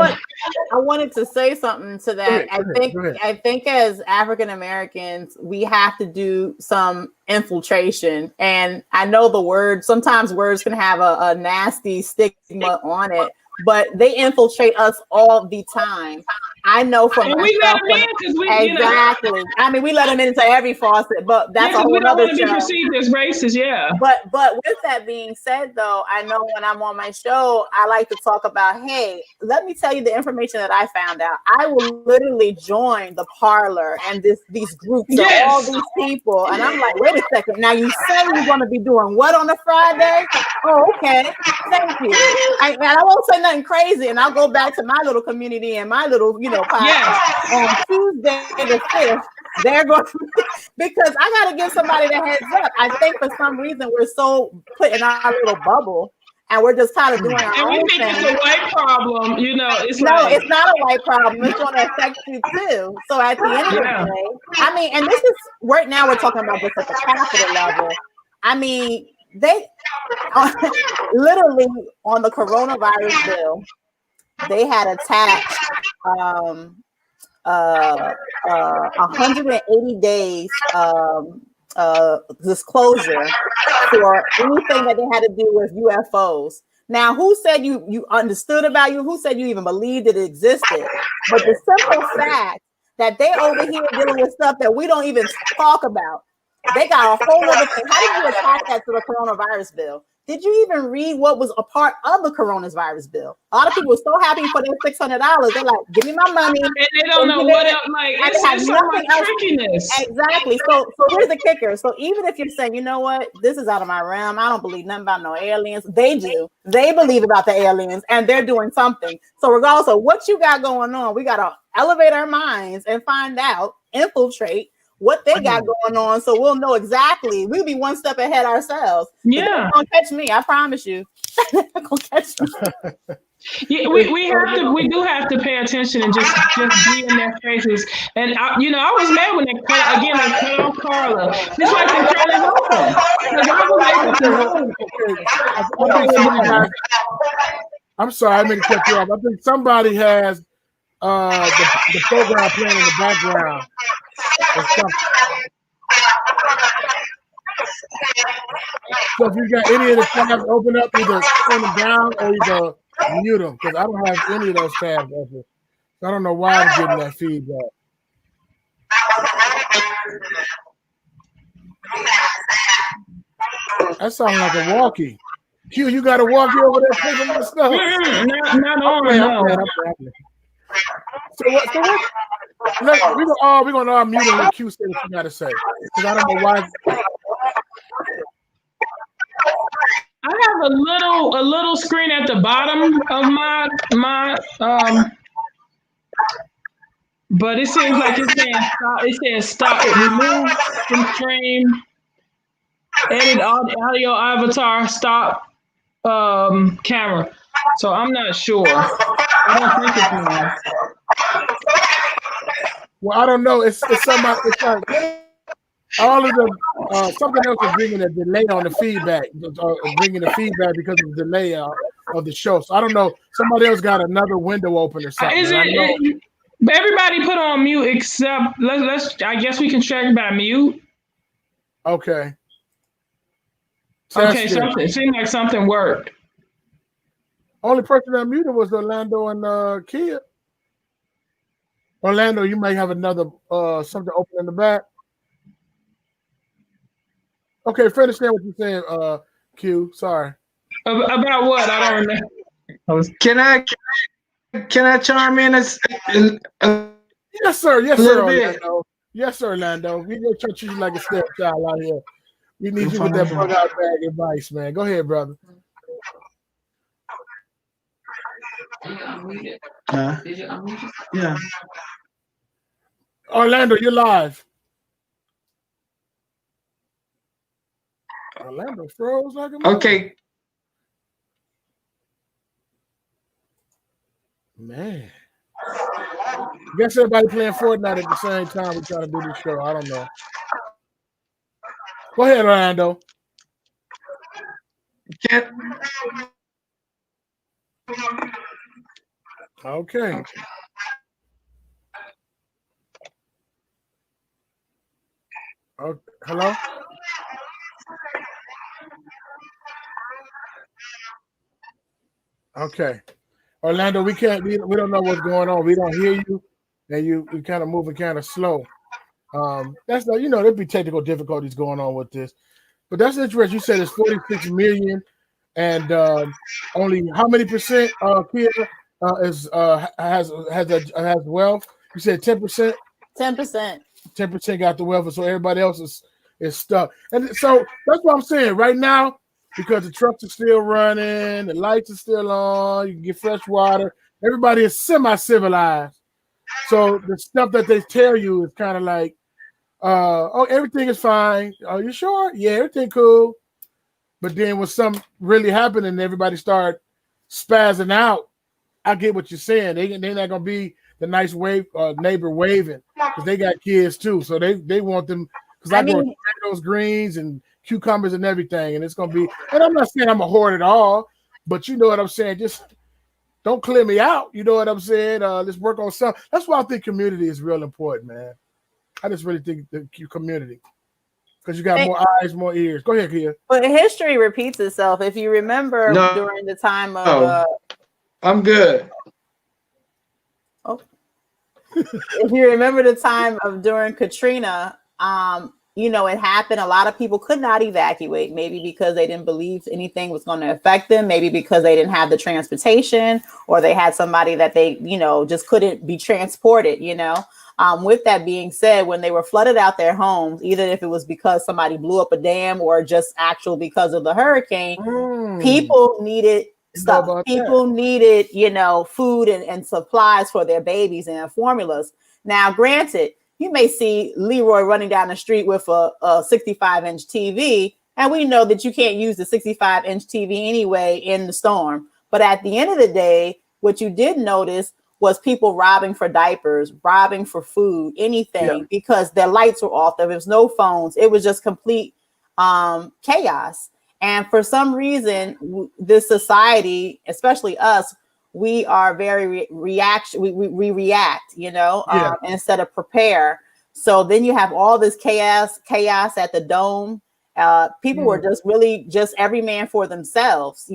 wanted to say something to that. Go ahead. I think as African Americans, we have to do some infiltration. And I know sometimes words can have a nasty stigma on it, but they infiltrate us all the time. I know from and myself. we let them in because we exactly. You know, I mean, we let them into every faucet, but that's a whole other show. We don't want to be perceived as racist, yeah. But with that being said, though, I know when I'm on my show, I like to talk about, hey, let me tell you the information that I found out. I will literally join the parlor and these groups of all these people, and I'm like, wait a second. Now you say you're going to be doing what on a Friday? Oh, okay. Thank you. And I won't say nothing crazy, and I'll go back to my little community and my little, you know, podcast on Tuesday the 5th. They're going to, because I got to give somebody the heads up. I think for some reason we're so put in our little bubble, and we're just kind of doing our own thing. And we think it's a white problem, you know. It's not a white problem. It's going to affect you too. So at the end of the day, I mean, and this is right now we're talking about this at the capital level. I mean, they literally on the coronavirus bill, they had attached 180 days disclosure for anything that they had to do with UFOs. Now, who said you understood about you? Who said you even believed it existed? But the simple fact that they over here dealing with stuff that we don't even talk about, they got a whole other thing. How did you attach that to the coronavirus bill? Did you even read what was a part of the coronavirus bill? A lot of people were so happy for their $600. They're like, give me my money. And they don't know what else, like, it's so much trickiness. Exactly. So here's the kicker. So even if you're saying, you know what, this is out of my realm, I don't believe nothing about no aliens. They do. They believe about the aliens, and they're doing something. So regardless of what you got going on, we got to elevate our minds and find out, infiltrate what they got going on, so we'll know exactly. We'll be one step ahead ourselves. Yeah, they're gonna catch me. I promise you. They're gonna catch me. Yeah, we do have to pay attention and just be in their faces. And I was mad when they cut off Carla. It's like they're trying to help them. I'm sorry, I meant to cut you off. I think somebody has the program playing in the background. So if you got any of the tabs open up, either turn them down or either mute them, because I don't have any of those tabs open. So I don't know why I'm getting that feedback. That sounds like a walkie. Q, you got a walkie over there picking my stuff? Not on, no. So what? We're gonna all mute and let Q say what you gotta say, because I don't know why. I have a little screen at the bottom of my but it seems like it's saying stop. It says stop, remove from stream, edit audio avatar, stop camera. So I'm not sure. I don't think it's mine. Well, I don't know. It's somebody. It's like all of the something else is bringing a delay on the feedback, bringing the feedback because of the delay of the show. So I don't know. Somebody else got another window open or something. Everybody put on mute except let's. I guess we can check by mute. Okay. Okay, Testing. something, it seemed like something worked. Only person that muted was Orlando and Kia. Orlando, you might have another something open in the back. Okay, finish saying what you're saying, Q. Sorry. About what? I don't remember. Can I chime in a Yes, sir. Yes, sir, little bit? Orlando. Yes, sir, Orlando. We gonna treat you like a stepchild out here. We need you with that bug out bag advice, man. Go ahead, brother. Did you unmute it? Huh? Did you unmute it? Yeah. Orlando, you're live. Orlando froze like a mother. Okay. Man. Guess everybody playing Fortnite at the same time. We're trying to do this show. I don't know. Go ahead, Orlando. Okay. Oh, hello? Okay. Orlando, we don't know what's going on. We don't hear you, and we kind of moving kind of slow. That's not, there'd be technical difficulties going on with this. But that's interesting. You said it's 46 million, and only how many percent Kia has wealth? You said 10%. 10%. 10% got the wealth, so everybody else is stuck. And so that's what I'm saying right now, because the trucks are still running, the lights are still on, you can get fresh water. Everybody is semi-civilized. So the stuff that they tell you is kind of like, oh, everything is fine. Are you sure? Yeah, everything cool. But then when something really happened and everybody start spazzing out, I get what you're saying. They're not gonna be the nice neighbor waving, because they got kids too. So they want them, because I grow tomatoes, greens, and cucumbers and everything, and it's gonna be. And I'm not saying I'm a hoard at all, but you know what I'm saying. Just don't clear me out. You know what I'm saying. Let's work on something. That's why I think community is real important, man. I just really think the community, because you got more eyes, more ears. Go ahead, Kia. But history repeats itself. If you remember during the time of I'm good. Oh. If you remember the time of during Katrina, it happened. A lot of people could not evacuate, maybe because they didn't believe anything was going to affect them, maybe because they didn't have the transportation, or they had somebody that they, just couldn't be transported, With that being said, when they were flooded out their homes, either if it was because somebody blew up a dam or just actual because of the hurricane, people needed stuff. People needed, food and supplies for their babies and formulas. Now, granted, you may see Leroy running down the street with a 65-inch TV, and we know that you can't use the 65-inch TV anyway in the storm. But at the end of the day, what you did notice was people robbing for diapers, robbing for food, anything, because their lights were off. There was no phones. It was just complete chaos. And for some reason, this society, especially us, we are very react, instead of prepare. So then you have all this chaos at the dome. People were just really just every man for themselves,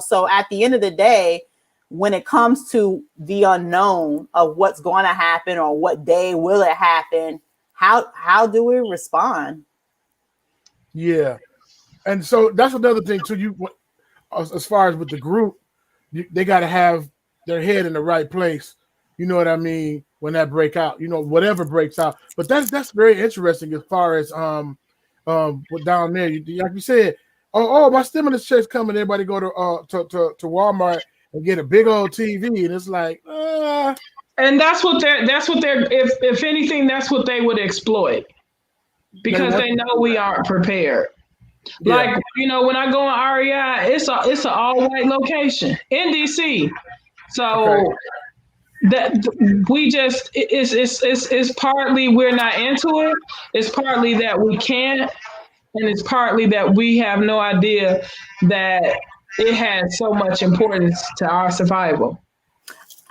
So at the end of the day, when it comes to the unknown of what's going to happen or what day will it happen, how do we respond? Yeah. And so that's another thing too. You, as far as with the group, they got to have their head in the right place. You know what I mean? When that break out, whatever breaks out. But that's very interesting as far as what down there. Like you said, oh, my stimulus check's coming. Everybody go to Walmart and get a big old TV, and it's like, and that's what they're. If anything, that's what they would exploit, because they know we aren't prepared. Yeah. Like, when I go on REI, it's an all white location in DC. So that we just it's partly we're not into it. It's partly that we can't, and it's partly that we have no idea that it has so much importance to our survival.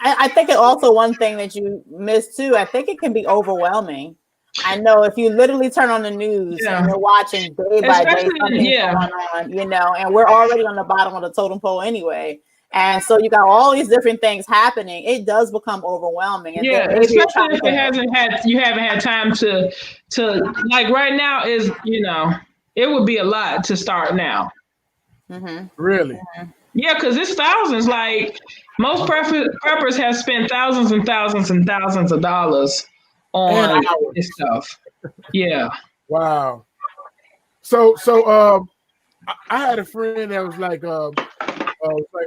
I think it also one thing that you missed too. I think it can be overwhelming. I know if you literally turn on the news and you're watching day by day something going on, you know, and we're already on the bottom of the totem pole anyway. And so you got all these different things happening. It does become overwhelming. And then maybe especially if you haven't had time to like right now is, you know, it would be a lot to start now. Mm-hmm. Really? Mm-hmm. Yeah, because it's thousands. Like most preppers have spent thousands and thousands and thousands of dollars on this stuff. Yeah. Wow. So I had a friend that was like,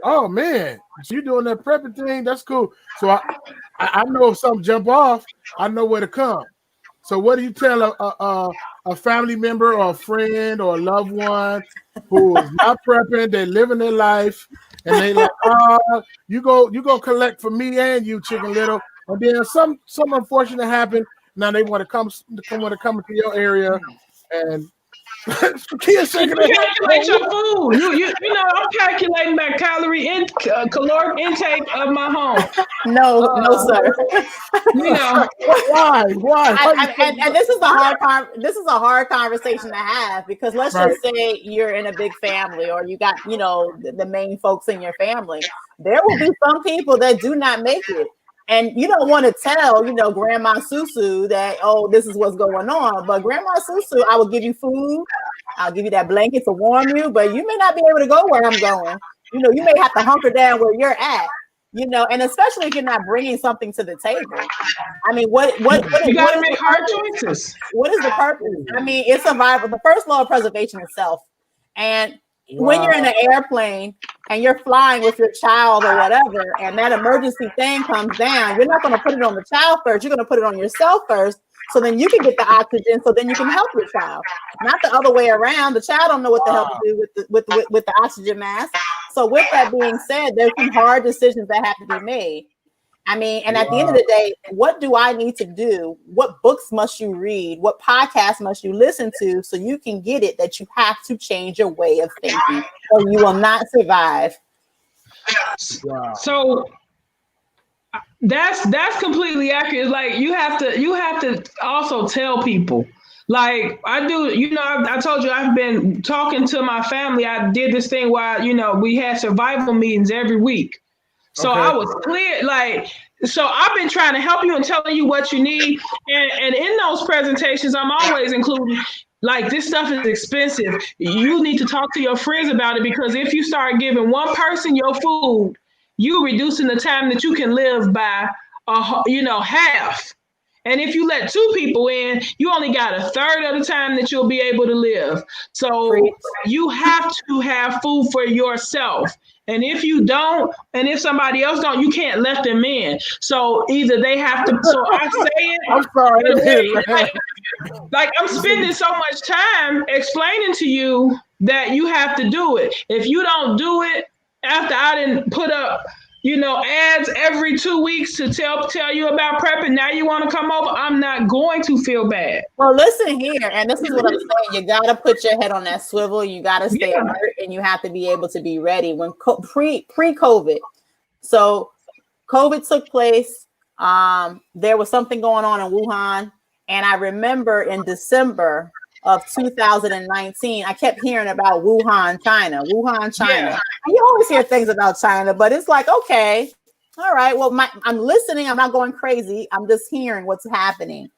oh man, so you doing that prepping thing? That's cool. So I know if something jump off, I know where to come. So what do you tell a family member or a friend or a loved one who is not prepping, they're living their life, and they like, you go collect for me and you, Chicken Little, and then some unfortunate happen. Now they want to come into your area and you calculate your food. You know, I'm calculating my caloric intake of my home. No, sir. You know why? And this is a hard conversation to have, because let's just say you're in a big family or you got, you know, the main folks in your family. There will be some people that do not make it. And you don't want to tell, you know, Grandma Susu that, oh, this is what's going on. But Grandma Susu, I will give you food. I'll give you that blanket to warm you, but you may not be able to go where I'm going. You know, you may have to hunker down where you're at, you know, and especially if you're not bringing something to the table. I mean, what you got to make hard choices. What is the purpose? I mean, it's survival. The first law of preservation is self. And when you're in an airplane and you're flying with your child or whatever, and that emergency thing comes down, you're not going to put it on the child first. You're going to put it on yourself first, so then you can get the oxygen, so then you can help your child. Not the other way around. The child don't know what the hell to do with the oxygen mask. So with that being said, there's some hard decisions that have to be made. I mean, and at the end of the day, what do I need to do? What books must you read? What podcasts must you listen to so you can get it that you have to change your way of thinking or you will not survive? Wow. So that's completely accurate. Like you have to also tell people. Like I do, you know, I told you I've been talking to my family. I did this thing where, you know, we had survival meetings every week. So I was clear, like, so I've been trying to help you and telling you what you need. And in those presentations, I'm always including, like, this stuff is expensive. You need to talk to your friends about it, because if you start giving one person your food, you reducing the time that you can live by, half. And if you let two people in, you only got a third of the time that you'll be able to live. So you have to have food for yourself. And if you don't, and if somebody else don't, you can't let them in. So either they have to, so I say it. I'm sorry. Like I'm spending so much time explaining to you that you have to do it. If you don't do it, after I didn't put up, you know, ads every 2 weeks to tell you about prepping, now you want to come over, I'm not going to feel bad. Well, listen here, and this is what I'm saying. You got to put your head on that swivel. You got to stay alert, and you have to be able to be ready when pre-COVID. So COVID took place. There was something going on in Wuhan, and I remember in December of 2019, I kept hearing about Wuhan, China. Yeah. You always hear things about China, but it's like, okay, all right, well, I'm listening. I'm not going crazy. I'm just hearing what's happening.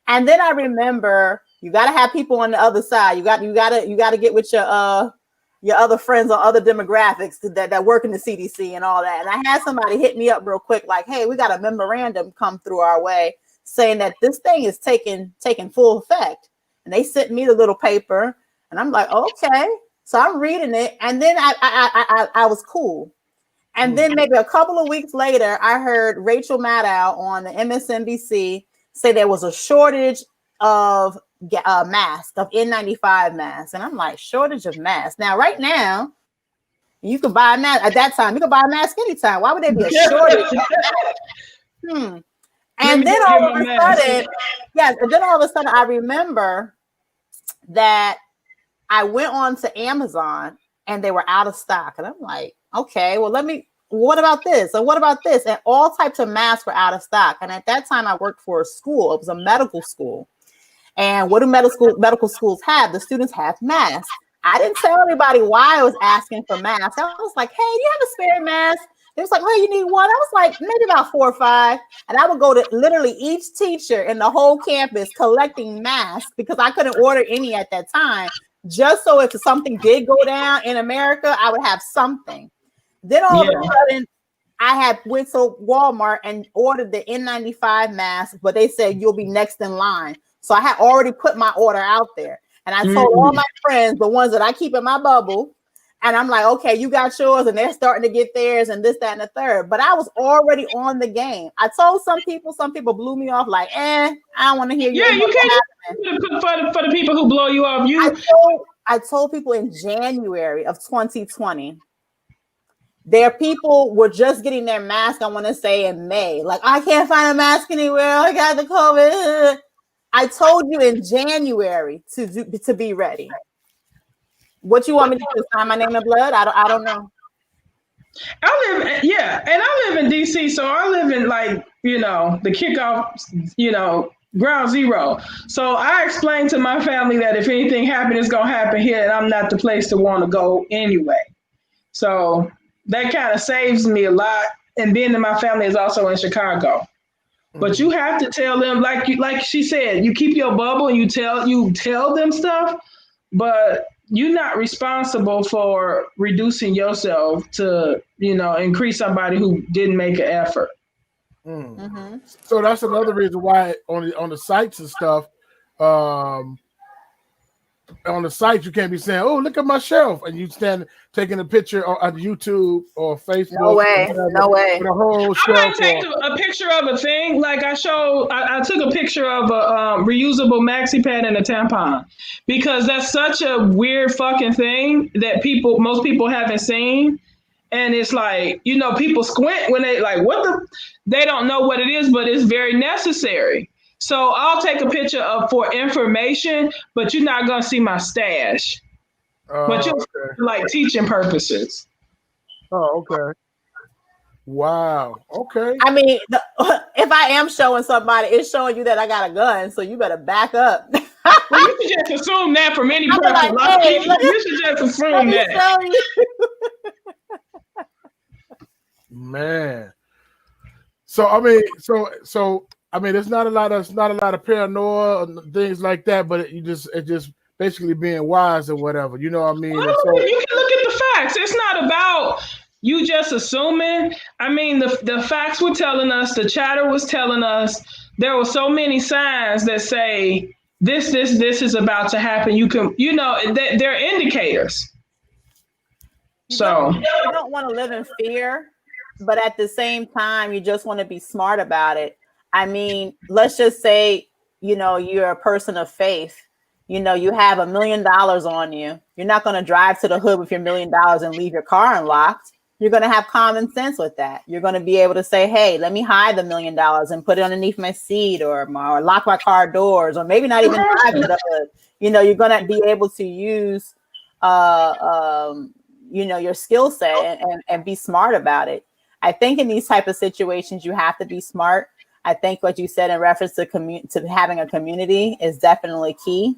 And then I remember you got to have people on the other side. You got to get with your other friends on other demographics that work in the CDC and all that. And I had somebody hit me up real quick, like, hey, we got a memorandum come through our way saying that this thing is taking full effect. And they sent me the little paper, and I'm like, okay. So I'm reading it, and then I was cool. And then maybe a couple of weeks later, I heard Rachel Maddow on the MSNBC say there was a shortage of masks, of N95 masks. And I'm like, shortage of masks. Now, right now, you can buy a mask. At that time, you could buy a mask anytime. Why would there be a shortage of masks? And then all of a sudden, I remember that I went on to Amazon and they were out of stock. And I'm like, okay, well, what about this? And what about this? And all types of masks were out of stock. And at that time I worked for a school. It was a medical school. And what do medical schools have? The students have masks. I didn't tell everybody why I was asking for masks. I was like, hey, do you have a spare mask? It was like, oh, you need one? I was like, maybe about 4 or 5. And I would go to literally each teacher in the whole campus collecting masks because I couldn't order any at that time. Just so if something did go down in America, I would have something. Then all of a sudden, I had went to Walmart and ordered the N95 mask, but they said you'll be next in line. So I had already put my order out there. And I told all my friends, the ones that I keep in my bubble, and I'm like, okay, you got yours, and they're starting to get theirs, and this, that, and the third. But I was already on the game. I told some people blew me off, like, I don't want to hear you. Yeah, you can't for the people who blow you off. I told people in January of 2020. Their people were just getting their mask, I want to say in May. Like, I can't find a mask anywhere. I got the COVID. I told you in January to be ready. What you want me to do? Sign my name in blood? I don't know. I live in DC, so I live in the kickoff, ground zero. So I explained to my family that if anything happened, it's gonna happen here, and I'm not the place to want to go anyway. So that kind of saves me a lot. And being that my family is also in Chicago. But you have to tell them, like she said, you keep your bubble and you tell them stuff, but you're not responsible for reducing yourself to, increase somebody who didn't make an effort. So that's another reason why on the sites and stuff, on the site you can't be saying, "Oh, look at my shelf," and you stand taking a picture on YouTube or Facebook. No way. The whole shelf. I might take a picture of a thing. Like I took a picture of a reusable maxi pad and a tampon because that's such a weird fucking thing that most people haven't seen. And it's like, people squint when they they don't know what it is, but it's very necessary. So I'll take a picture for information, but you're not gonna see my stash. But you'll like teaching purposes. Oh, okay. Wow. Okay. I mean, if I am showing somebody, it's showing you that I got a gun, so you better back up. Well, you should just assume that from any person. You should just assume that. Man. So I mean, there's not a lot of paranoia and things like that, but it's just basically being wise or whatever. You know what I mean? Well, you can look at the facts. It's not about you just assuming. I mean, the facts were telling us, the chatter was telling us, there were so many signs that say this is about to happen. You can, they're indicators. You don't want to live in fear, but at the same time, you just want to be smart about it. I mean, let's just say, you're a person of faith. You have $1 million on you. You're not going to drive to the hood with your $1 million and leave your car unlocked. You're going to have common sense with that. You're going to be able to say, hey, let me hide the $1 million and put it underneath my seat or lock my car doors, or maybe not even drive to the hood. You're going to be able to use, your skill set and be smart about it. I think in these type of situations, you have to be smart. I think what you said in reference to having a community is definitely key.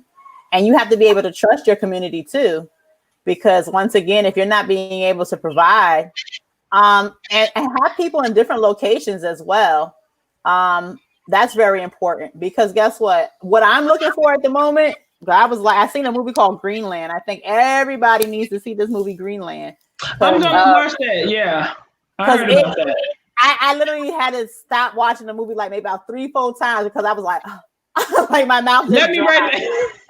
And you have to be able to trust your community too. Because once again, if you're not being able to provide and have people in different locations as well, that's very important. Because guess what? What I'm looking for at the moment, I seen a movie called Greenland. I think everybody needs to see this movie Greenland. I'm going to watch that. Yeah. I heard about that. I literally had to stop watching the movie like maybe about 3-4 times because I was like, like my mouth. Let me write that.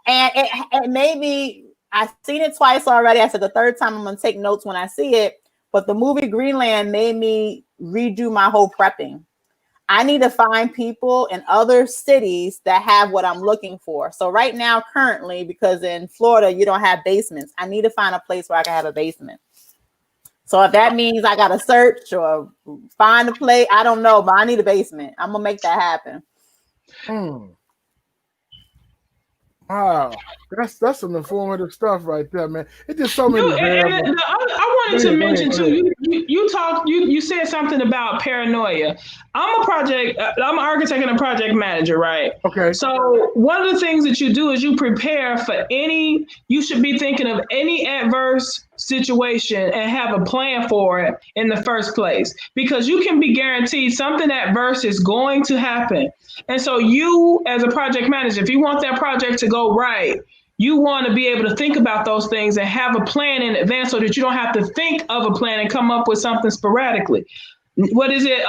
And it made me. I've seen it twice already. I said the third time I'm gonna take notes when I see it. But the movie Greenland made me redo my whole prepping. I need to find people in other cities that have what I'm looking for. So right now, currently, because in Florida you don't have basements, I need to find a place where I can have a basement. So if that means I got to search or find a place, I don't know, but I need a basement. I'm going to make that happen. Wow, that's some informative stuff right there, man. It's just so many And variables. I wanted to mention Go too. ahead. You said something about paranoia. I'm an architect and a project manager, right? Okay. So one of the things that you do is you prepare for any. You should be thinking of any adverse situation and have a plan for it in the first place, because you can be guaranteed something adverse is going to happen. And so you, as a project manager, if you want that project to go right, you want to be able to think about those things and have a plan in advance so that you don't have to think of a plan and come up with something sporadically. What is it?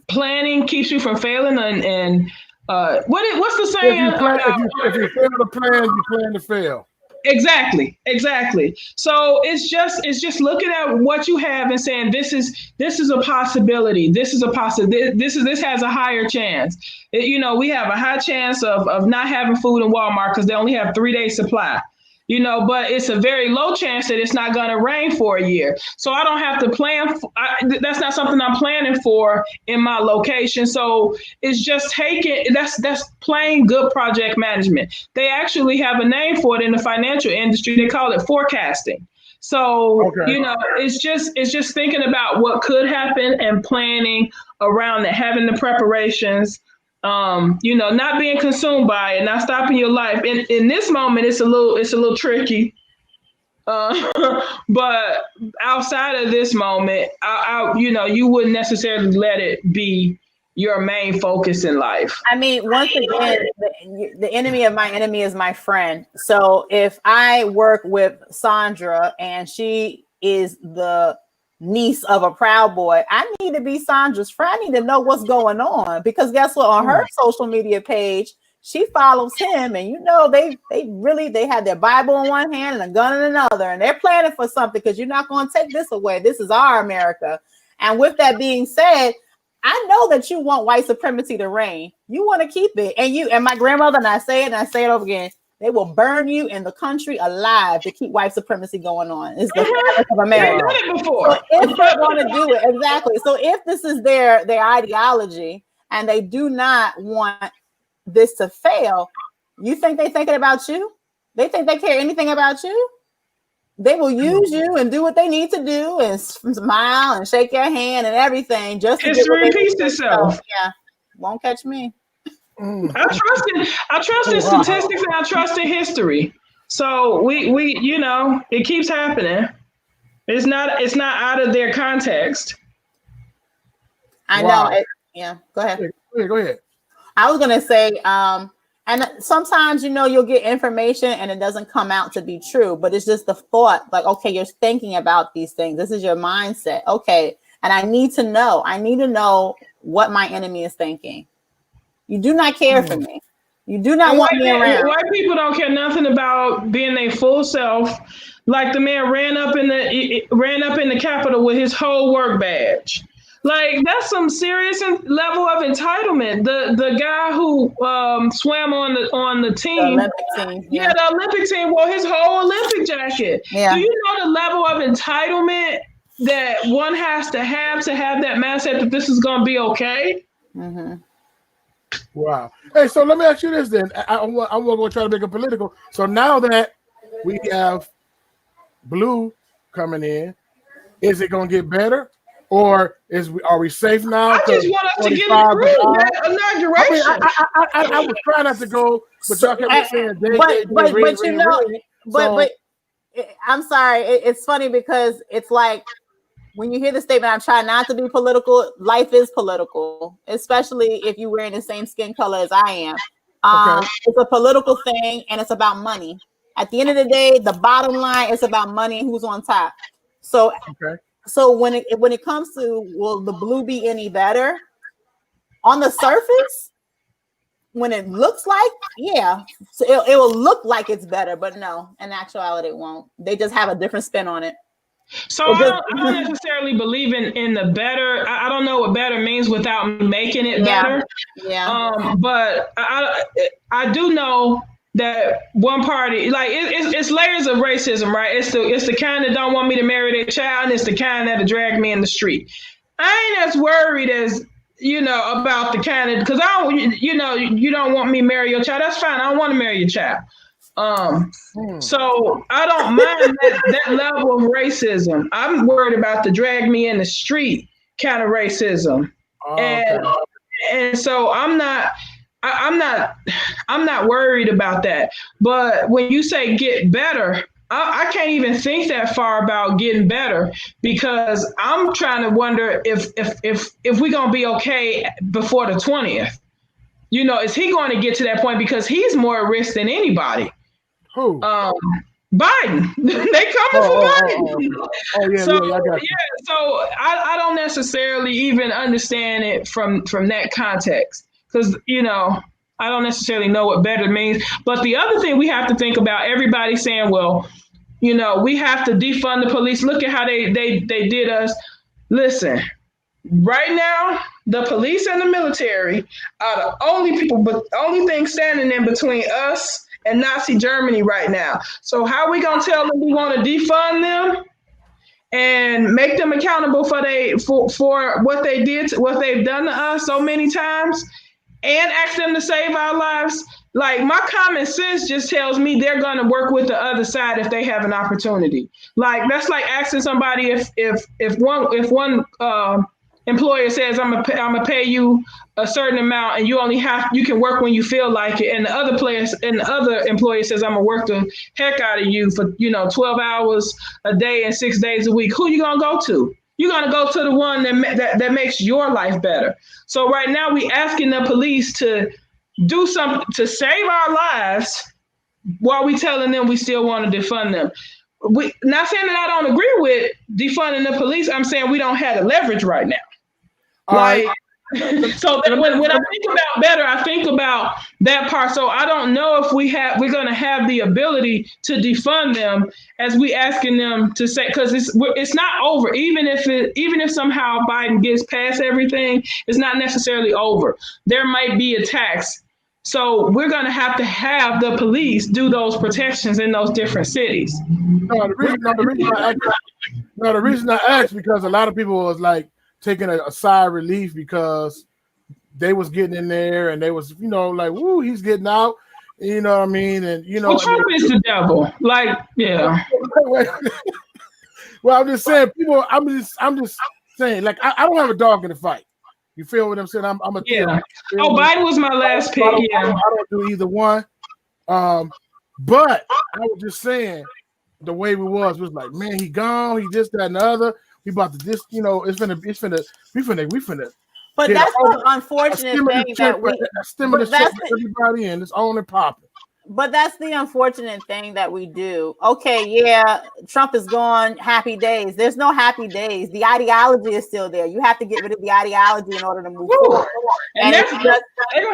Planning keeps you from failing, and what's the saying? If you fail to plan, you plan to fail. Exactly. So it's just looking at what you have and saying this is a possibility. This has a higher chance. We have a high chance of not having food in Walmart because they only have 3 days supply. But it's a very low chance that it's not going to rain for a year. So I don't have to plan. That's not something I'm planning for in my location. So it's just that's plain good project management. They actually have a name for it in the financial industry. They call it forecasting. So, Okay. it's just thinking about what could happen and planning around it, having the preparations. Not being consumed by it, not stopping your life. In this moment, it's a little tricky. But outside of this moment, you wouldn't necessarily let it be your main focus in life. I mean, once again, the enemy of my enemy is my friend. So if I work with Sandra and she is the niece of a Proud Boy, I need to be Sandra's friend. I need to know what's going on, because guess what? On her social media page, she follows him, and they have their Bible in one hand and a gun in another, and they're planning for something, because you're not going to take this away. This is our America. And with that being said, I know that you want white supremacy to reign. You want to keep it, and my grandmother, and I say it over again. They will burn you in the country alive to keep white supremacy going on. It's the fabric of America. They've done it before. So if they're going to do it, exactly. So if this is their ideology and they do not want this to fail, you think they're thinking about you? They think they care anything about you? They will use you and do what they need to do and smile and shake your hand and everything just to history repeats itself. So, yeah, won't catch me. I trust in statistics and I trust in history. So we it keeps happening. It's not out of their context. I know. Yeah, go ahead. Go ahead. I was gonna say, and sometimes you'll get information and it doesn't come out to be true, but it's just the thought, like, okay, you're thinking about these things. This is your mindset. Okay, and I need to know what my enemy is thinking. You do not care for me. You do not want me around. White people don't care nothing about being their full self. Like the man ran up in the Capitol with his whole work badge. Like, that's some serious level of entitlement. The guy who swam on the team, the Olympic team, the Olympic team wore his whole Olympic jacket. Yeah. Do you know the level of entitlement that one has to have that mindset that this is going to be okay? Mm-hmm. Wow. Hey, so let me ask you this then. I'm going to try to make it political. So now that we have blue coming in, is it going to get better? Or are we safe now? I just want us to get through inauguration. I was trying not to go, but y'all kept saying but I'm sorry. It's funny because it's like when you hear the statement, I'm trying not to be political. Life is political, especially if you're wearing the same skin color as I am. It's a political thing, and it's about money. At the end of the day, the bottom line is about money and who's on top. So. Okay. So when it comes to, will the blue be any better? On the surface, when it looks like, yeah, so it will look like it's better, but no, in actuality, it won't. They just have a different spin on it. So I don't necessarily believe in the better. I don't know what better means without making it better. Yeah. But I do know that one party, like it's layers of racism, right? It's the kind that don't want me to marry their child, and it's the kind that'll drag me in the street. I ain't as worried as you know, about the kind of, because I don't, you know, you don't want me to marry your child. That's fine. I don't want to marry your child. So I don't mind that level of racism. I'm worried about the drag me in the street kind of racism. Oh, And okay. and so I'm not worried about that. But when you say get better, I can't even think that far about getting better, because I'm trying to wonder if we're gonna be okay before the 20th. You know, is he going to get to that point, because he's more at risk than anybody? Who? Biden. They coming for Biden. Yeah, So yeah, I got you. yeah, so I don't necessarily even understand it from that context, because you know I don't necessarily know what better means. But the other thing we have to think about, everybody saying, well, you know, we have to defund the police. Look at how they did us. Listen, right now, the police and the military are the only people, but only thing standing in between us and Nazi Germany right now. So how are we gonna tell them we want to defund them and make them accountable for what they did, what they've done to us so many times, and ask them to save our lives? Like, my common sense just tells me they're gonna work with the other side if they have an opportunity. Like, that's like asking somebody if one employer says I'm gonna pay you a certain amount and you can work when you feel like it, and the other employer says I'm gonna work the heck out of you for 12 hours a day and 6 days a week. Who you gonna go to? You're gonna go to the one that makes your life better. So right now we asking the police to do something to save our lives, while we telling them we still want to defund them. We not saying that I don't agree with defunding the police. I'm saying we don't have the leverage right now. All Like, right. so that when I think about better, I think about that part. So I don't know if we're going to have the ability to defund them as we asking them to say, because it's not over. Even if somehow Biden gets past everything, it's not necessarily over. There might be attacks. So we're going to have the police do those protections in those different cities. The reason I asked because a lot of people was like taking a sigh of relief because they was getting in there and they was, like, woo, he's getting out. You know what I mean? And well, Trump is the devil. Like, yeah. Well, I'm just saying, people. I'm just saying, like, I don't have a dog in the fight. You feel what I'm saying? I'm a yeah. Oh, Biden was my last pick. I don't do either one. But I was just saying, the way we was like, man, he gone. He this, that, and the other. We about to this, we finna. But that's the unfortunate thing that we stimulus check for everybody and it's on and popping. But that's the unfortunate thing that we do. Okay, yeah, Trump is gone. Happy days. There's no happy days. The ideology is still there. You have to get rid of the ideology in order to move forward. And they're gonna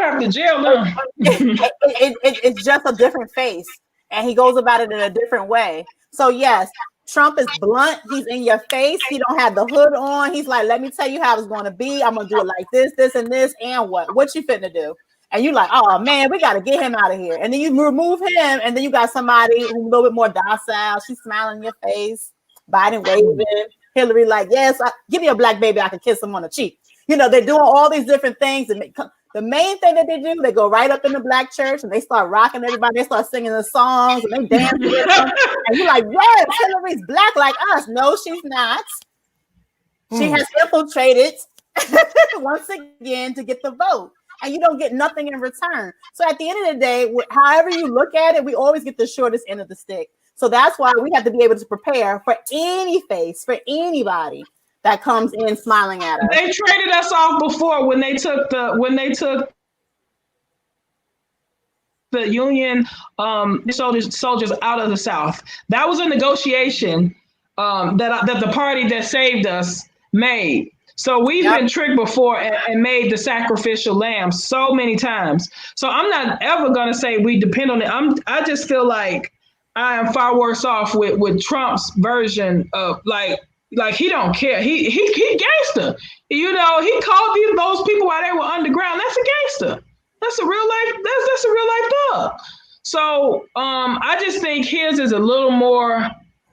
have to jail now. It's just a different face, and he goes about it in a different way. So yes, Trump is blunt. He's in your face. He don't have the hood on. He's like, let me tell you how it's going to be. I'm going to do it like this, this, and this. And what you finna do? And you're like, oh, man, we got to get him out of here. And then you remove him. And then you got somebody who's a little bit more docile. She's smiling in your face. Biden waving. Hillary like, yes, give me a black baby. I can kiss him on the cheek. They're doing all these different things. And the main thing that they do, they go right up in the black church and they start rocking everybody. They start singing the songs and they dance with them. And you're like, yes, Hillary's black like us. No, she's not. She has infiltrated once again to get the vote. And you don't get nothing in return. So at the end of the day, however you look at it, we always get the shortest end of the stick. So that's why we have to be able to prepare for any face, for anybody that comes in smiling at us. They traded us off before when they took the Union soldiers out of the South. That was a negotiation that the party that saved us made. So we've been tricked before and made the sacrificial lamb so many times. So I'm not ever going to say we depend on it. I just feel like I am far worse off with Trump's version of like he don't care. He gangster. He called those people while they were underground. That's a gangster. That's a real life. That's a real life thug. So I just think his is a little more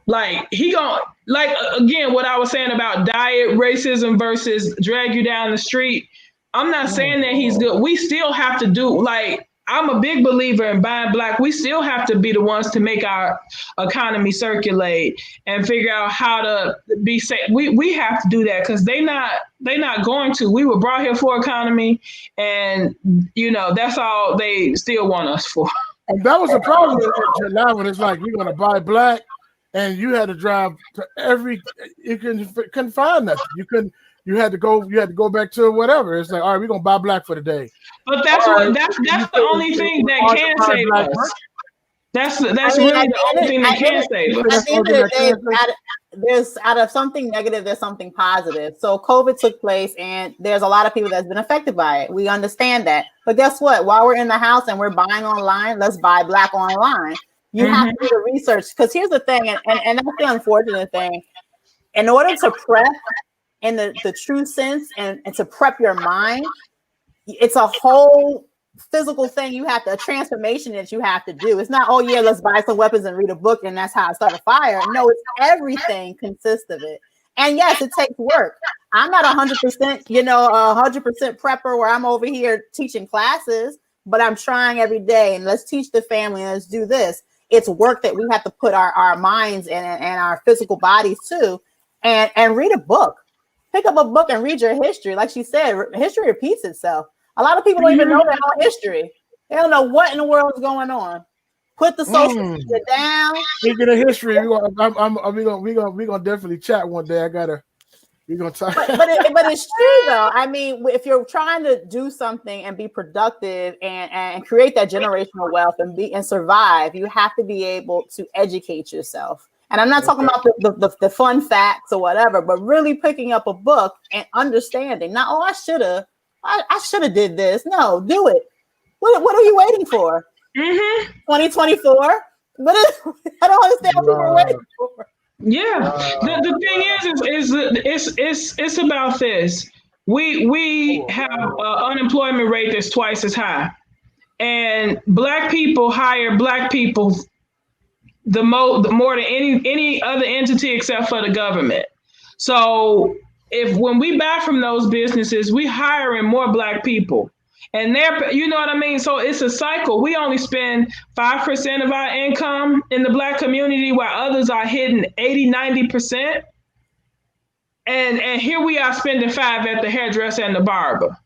like again what I was saying about diet racism versus drag you down the street. I'm not saying that he's good. We still have to do, like, I'm a big believer in buying black. We still have to be the ones to make our economy circulate and figure out how to be safe. We have to do that because they not going to. We were brought here for economy, and that's all they still want us for. And that was the problem with July when it's like we're gonna buy black, and you had to drive to you couldn't find nothing. You had to go back to whatever. It's like, all right, we're gonna buy black for the day. But that's the only thing that can save us. That's really the only thing that can save us. At the end of the day, out of something negative, there's something positive. So COVID took place, and there's a lot of people that's been affected by it. We understand that. But guess what? While we're in the house and we're buying online, let's buy black online. You have to do the research, because here's the thing, and that's the unfortunate thing. In order to prep in the true sense and to prep your mind, it's a whole physical thing. A transformation that you have to do. It's not, oh yeah, let's buy some weapons and read a book and that's how I start a fire. No, it's everything consists of it. And yes, it takes work. I'm not 100%, 100% prepper where I'm over here teaching classes, but I'm trying every day, and let's teach the family and let's do this. It's work that we have to put our minds and our physical bodies to, and read a book. Pick up a book and read your history. Like she said, history repeats itself. A lot of people don't even know their own history. They don't know what in the world is going on. Put the social media down. Speaking of history, we're gonna definitely chat one day. We're gonna talk. But it's true though. I mean, if you're trying to do something and be productive and create that generational wealth and survive, you have to be able to educate yourself. And I'm not talking about the fun facts or whatever, but really picking up a book and understanding. Not, I should have did this. No, do it. What are you waiting for? 2024? I don't understand what people are waiting for. Yeah. The thing is it's about this. We have an unemployment rate that's twice as high, and black people hire black people the more than any other entity except for the government. So when we buy from those businesses, we hiring more black people, and you know what I mean? So it's a cycle. We only spend 5% of our income in the black community, while others are hitting 80-90%. And here we are spending 5 at the hairdresser and the barber.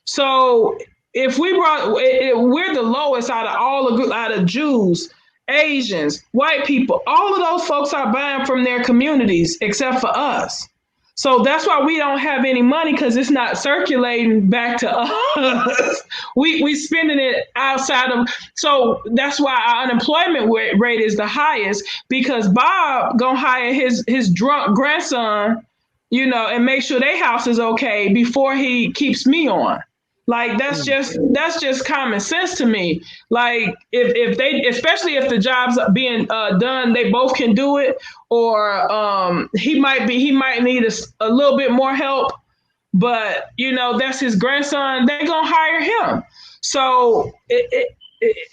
So if we're the lowest out of Jews, Asians, white people, all of those folks are buying from their communities except for us. So that's why we don't have any money, because it's not circulating back to us. We spending it outside of. So that's why our unemployment rate is the highest, because Bob gonna hire his drunk grandson, and make sure their house is okay before he keeps me on. Like that's just common sense to me. Like if they, especially if the job's being done, they both can do it, or he might need a little bit more help, but that's his grandson. They're gonna hire him. So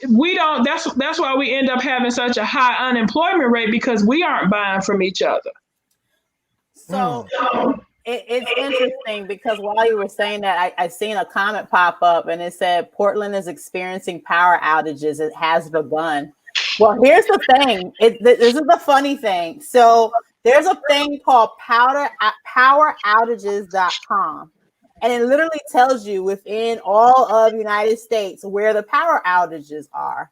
we don't. That's why we end up having such a high unemployment rate, because we aren't buying from each other. So. It's interesting, because while you were saying that, I seen a comment pop up and it said Portland is experiencing power outages. It has begun. Well, here's the thing. This is the funny thing. So there's a thing called poweroutages.com. And it literally tells you within all of the United States where the power outages are.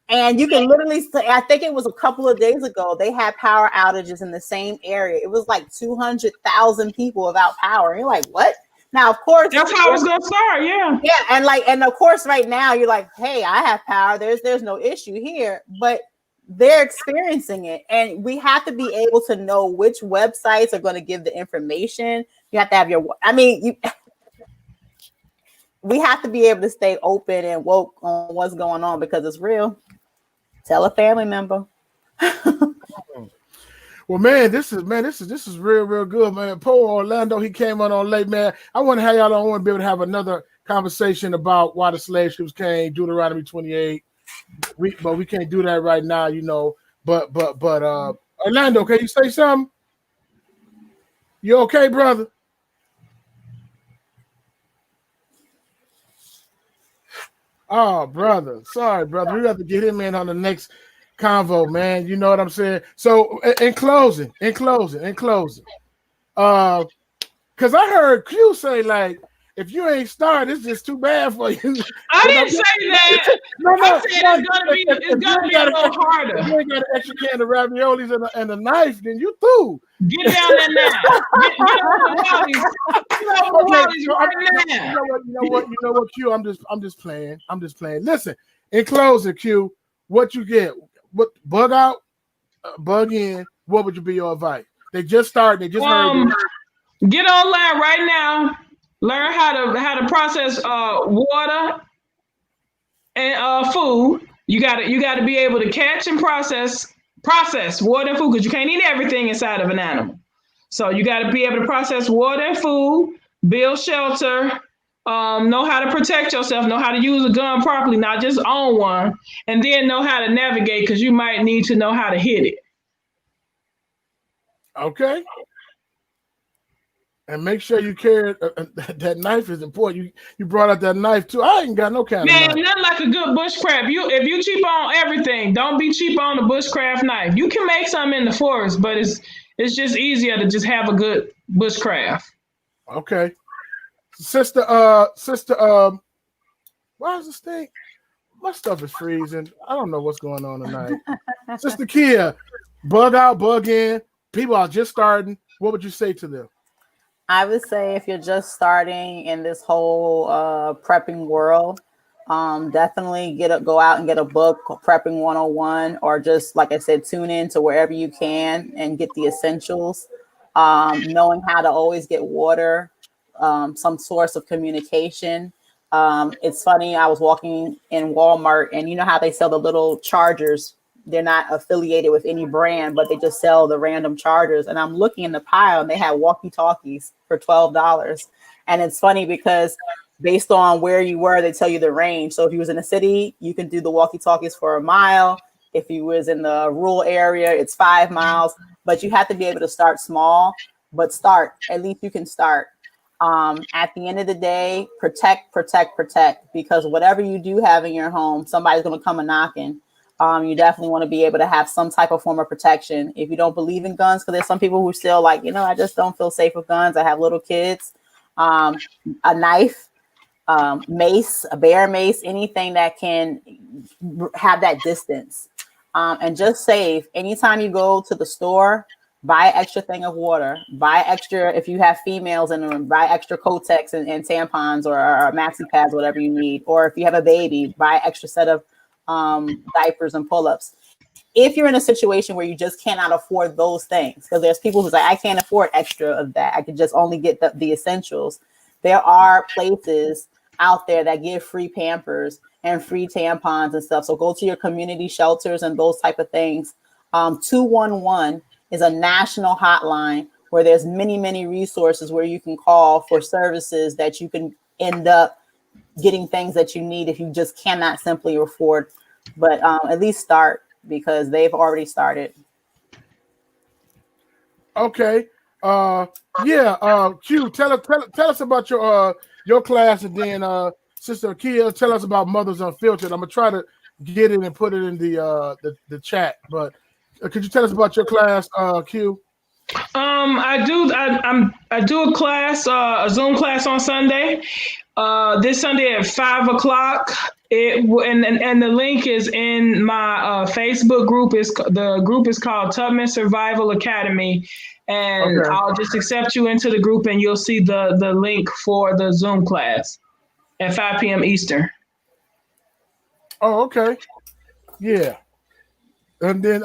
And you can literally say, I think it was a couple of days ago, they had power outages in the same area. It was like 200,000 people without power. And you're like, what? Now, of course, that's how it's gonna start. Yeah. Yeah. And of course, right now you're like, hey, I have power. There's no issue here, but they're experiencing it. And we have to be able to know which websites are going to give the information. You have to have we have to be able to stay open and woke on what's going on, because it's real. Tell a family member. Well, man, this is real good, man. Poor Orlando, he came on late, man. I want to have y'all on and be able to have another conversation about why the slave ships came, Deuteronomy 28. But we can't do that right now, But Orlando, can you say something? You okay, brother? Oh, brother. Sorry, brother. We have to get him in on the next convo, man. You know what I'm saying? So in closing, because I heard Q say, like, if you ain't started, it's just too bad for you. I You know, didn't say that. no, I said it's gonna be if you ain't a got little if harder. you ain't got an extra can of raviolis and a knife, then you through. Get down there now. Get over the Wallies. Get over the Okay, Wallies so right now. you know what, Q. I'm just playing. Listen, in closing, Q, what you get? What bug out, bug in? What would you be your advice? They just started. They just heard you. Get online right now. Learn how to process water and food. You gotta be able to catch and process water and food because you can't eat everything inside of an animal. So you got to be able to process water and food, build shelter, know how to protect yourself, know how to use a gun properly, not just own one, and then know how to navigate because you might need to know how to hit it. Okay. And make sure you carry that knife is important. You brought out that knife too. I ain't got no kind of knife. Nothing like a good bushcraft. If you cheap on everything, don't be cheap on the bushcraft knife. You can make some in the forest, but it's just easier to just have a good bushcraft. Okay. Sister, why is this thing? My stuff is freezing. I don't know what's going on tonight. Sister Kia, bug out, bug in. People are just starting. What would you say to them? I would say if you're just starting in this whole prepping world, definitely go out and get a book, Prepping 101, or just, like I said, tune in to wherever you can and get the essentials. Knowing how to always get water, some source of communication. It's funny, I was walking in Walmart and you know how they sell the little chargers. They're not affiliated with any brand, but they just sell the random chargers. And I'm looking in the pile and they have walkie-talkies for $12. And it's funny because based on where you were, they tell you the range. So if you was in a city, you can do the walkie-talkies for a mile. If you was in the rural area, it's 5 miles. But you have to be able to start small, but start. At least you can start. At the end of the day, protect, because whatever you do have in your home, somebody's going to come a knocking. You definitely want to be able to have some type of form of protection. If you don't believe in guns, because there's some people who still like, I just don't feel safe with guns. I have little kids, a knife, mace, a bear mace, anything that can have that distance. And just save. Anytime you go to the store, buy an extra thing of water, buy extra, if you have females in the room, buy extra Kotex and tampons or maxi pads, whatever you need. Or if you have a baby, buy an extra set of diapers and pull-ups. If you're in a situation where you just cannot afford those things, because there's people who's like, I can't afford extra of that, I could just only get the essentials. There are places out there that give free Pampers and free tampons and stuff. So go to your community shelters and those type of things. 211 is a national hotline where there's many resources where you can call for services that you can end up getting things that you need if you just cannot simply afford. But at least start, because they've already started. Okay. Q, tell us about your class, and then Sister Kia, tell us about Mothers Unfiltered. I'm gonna try to get it and put it in the chat. But could you tell us about your class, Q? I do a class, a Zoom class on Sunday. This Sunday at 5:00. And the link is in my Facebook group. The group is called Tubman Survival Academy, and okay. I'll just accept you into the group, and you'll see the link for the Zoom class at 5 p.m. Eastern. Oh, okay, yeah. And then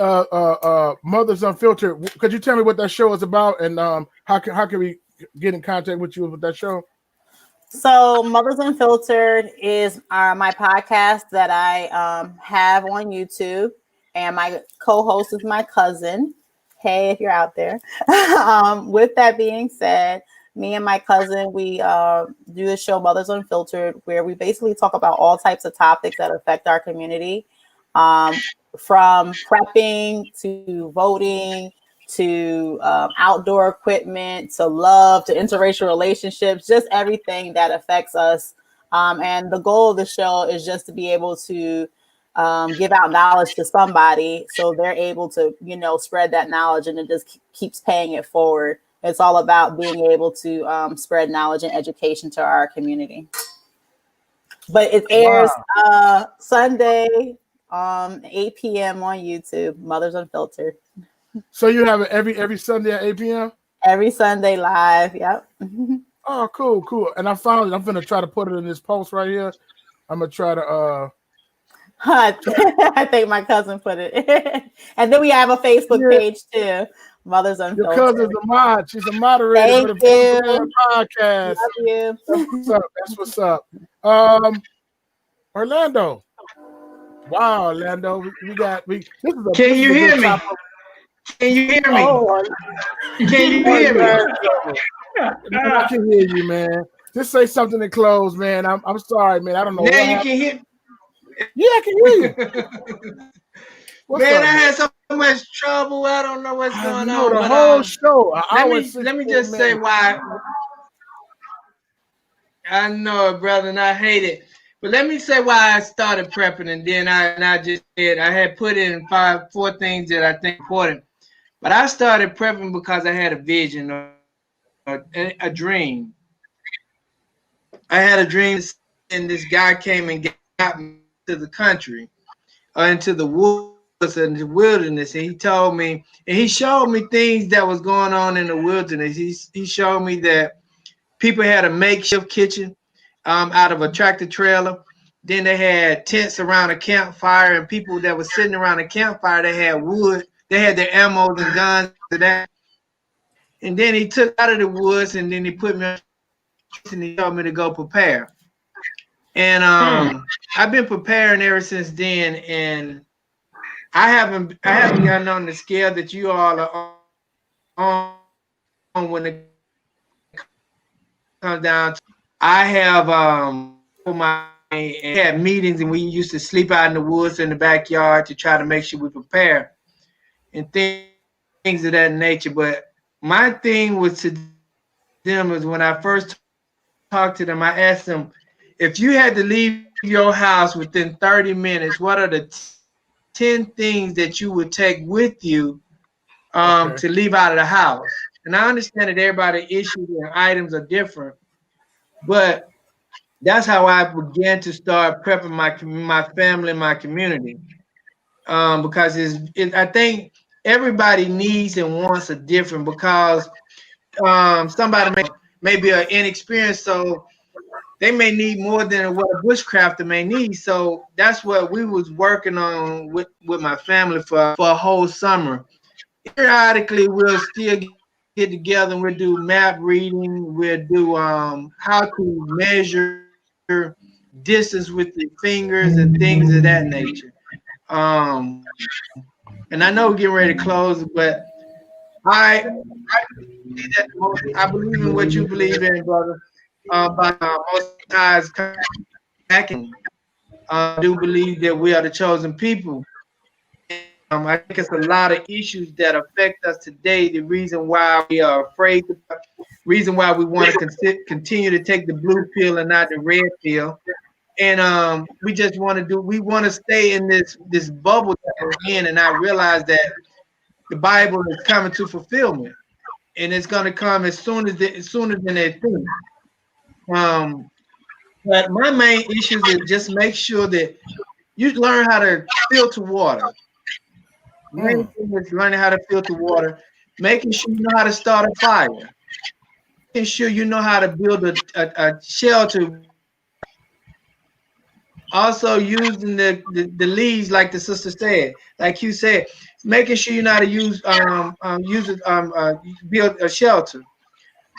Mothers Unfiltered. Could you tell me what that show is about, and how can we get in contact with you with that show? So Mothers Unfiltered is my podcast that I have on YouTube, and my co-host is my cousin. Hey, if you're out there. With that being said, me and my cousin, we do the show Mothers Unfiltered, where we basically talk about all types of topics that affect our community, from prepping to voting, to outdoor equipment, to love, to interracial relationships, just everything that affects us And the goal of the show is just to be able to give out knowledge to somebody so they're able to, spread that knowledge, and it just keeps paying it forward. It's all about being able to spread knowledge and education to our community. But it airs Sunday 8 p.m. on YouTube, Mothers Unfiltered. So you have it every Sunday at 8 p.m.? Every Sunday live, yep. Oh, cool. And I found it. I'm gonna try to put it in this post right here. I'm gonna try to I think my cousin put it. And then we have a Facebook page too, Mothers Unfiltered. Your cousin's a mod. She's a moderator for the podcast. Love you. That's what's up. Orlando. Wow, Orlando. This is a Can you hear me? Can you hear me? Can you hear me? I can hear you, man. Just say something to close, man. I'm sorry, man. I don't know. Now you can hear. Yeah, I can hear you. Man, I had so much trouble. I don't know what's going on. The whole show. Let me just say why. I know it, brother, and I hate it. But let me say why I started prepping, and then I just said I had put in four things that I think important. But I started prepping because I had a vision or a dream. I had a dream, and this guy came and got me to the country, into the woods and the wilderness, and he told me, and he showed me things that was going on in the wilderness. He showed me that people had a makeshift kitchen out of a tractor trailer. Then they had tents around a campfire, and people that were sitting around a campfire, they had wood. They had their ammo and guns to that. And then he took out of the woods, and then he put me on, and he told me to go prepare. And I've been preparing ever since then, and I haven't gotten on the scale that you all are on when it comes down to. I have had meetings, and we used to sleep out in the woods in the backyard to try to make sure we prepare and things of that nature. But my thing was to them is when I first talked to them, I asked them, if you had to leave your house within 30 minutes, what are the 10 things that you would take with you to leave out of the house? And I understand that everybody's issues and items are different, but that's how I began to start prepping my family and my community. Because I think everybody needs and wants a different, because somebody may be inexperienced, so they may need more than what a bushcrafter may need. So that's what we was working on with my family for a whole summer. Periodically, we'll still get together and we'll do map reading. We'll do how to measure distance with the fingers and things of that nature. And I know we're getting ready to close, but I believe in what you believe in, brother. But most times, I do believe that we are the chosen people. I think it's a lot of issues that affect us today. The reason why we are afraid, the reason why we want to continue to take the blue pill and not the red pill. And we just want to stay in this bubble that we're in, and not realize that the Bible is coming to fulfillment, and it's going to come as sooner than they think. But my main issue is just make sure that you learn how to filter water. Main thing is learning how to filter water, making sure you know how to start a fire, making sure you know how to build a shelter. Also using the leaves, like the sister said, like you said, making sure you know how to build a shelter.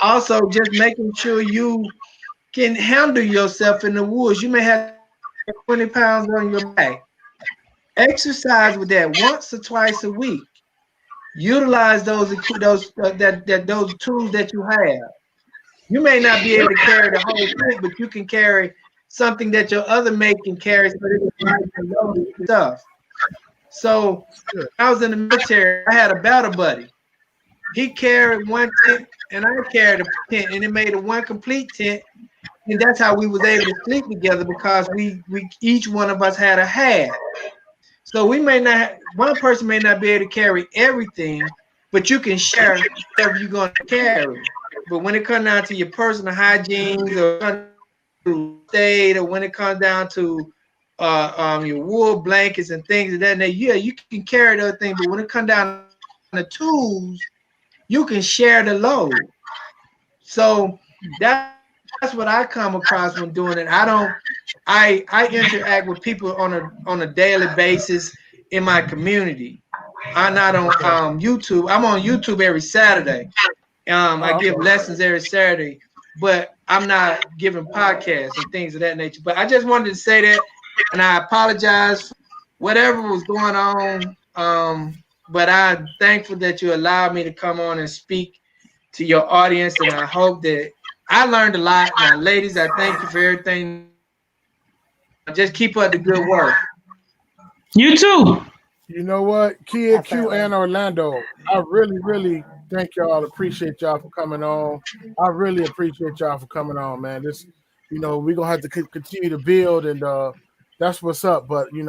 Also, just making sure you can handle yourself in the woods. You may have 20 pounds on your back. Exercise with that once or twice a week. Utilize those tools that you have. You may not be able to carry the whole thing, but you can carry something that your other mate can carry, stuff. So when I was in the military, I had a battle buddy. He carried one tent and I carried a tent, and it made a one complete tent. and that's how we was able to sleep together, because we each one of us had a hat. So we may not, one person may not be able to carry everything, but you can share whatever you're going to carry. But when it comes down to your personal hygiene, or state, or when it comes down to your wool blankets and things of that nature, yeah, you can carry the other thing. But when it comes down to the tools, you can share the load. So that's what I come across when doing it. I interact with people on a daily basis in my community. I'm not on YouTube. I'm on YouTube every Saturday. I give lessons every Saturday, but I'm not giving podcasts and things of that nature. But I just wanted to say that, and I apologize for whatever was going on. But I'm thankful that you allowed me to come on and speak to your audience, and I hope that I learned a lot. Now, ladies, I thank you for everything. Just keep up the good work. You too. You know what, Kid Q and Orlando, I really, really thank y'all. Appreciate y'all for coming on. I really appreciate y'all for coming on, man. This, we're gonna have to continue to build, and that's what's up. But we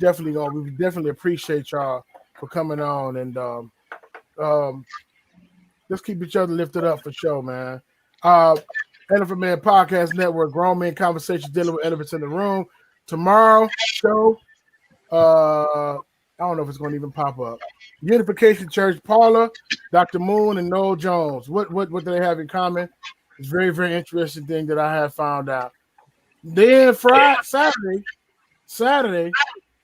definitely appreciate y'all for coming on, and let's keep each other lifted up for sure, man. Elephant Man Podcast Network, Grown Men Conversations Dealing with Elephants in the Room. Tomorrow show, I don't know if it's going to even pop up. Unification Church, Paula, Dr. Moon, and Noel Jones. What do they have in common? It's very, very interesting thing that I have found out. Then Saturday,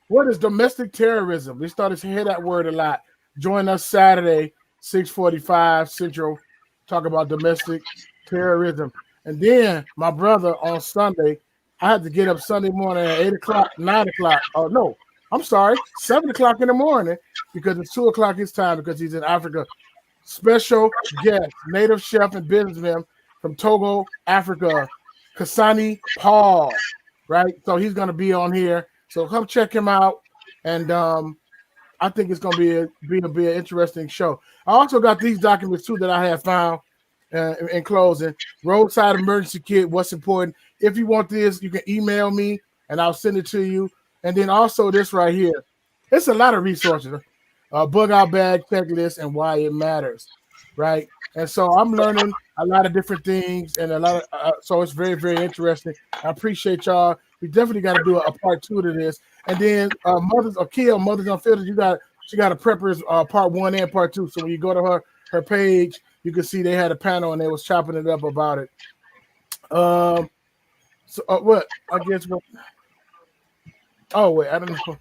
what is domestic terrorism? We started to hear that word a lot. Join us Saturday, 6:45 Central, talk about domestic terrorism. And then my brother on Sunday, I had to get up Sunday morning at 8 o'clock, 9 o'clock. Oh, no, I'm sorry, 7 o'clock in the morning, because it's 2 o'clock his time, because he's in Africa. Special guest, native chef and businessman from Togo, Africa, Kasani Paul, right? So he's going to be on here. So come check him out. And I think it's going to be an interesting show. I also got these documents, too, that I have found in closing. Roadside emergency kit, what's important. If you want this, you can email me, and I'll send it to you. And then also this right here. It's a lot of resources. Bug out bag checklist and why it matters, right? And so I'm learning a lot of different things, and a lot of so it's very, very interesting. I appreciate y'all. We definitely got to do a part 2 to this. And then Mothers Unfiltered, she got a preppers part 1 and part 2. So when you go to her page, you can see they had a panel and they was chopping it up about it. What? I guess what? Oh wait, I don't know.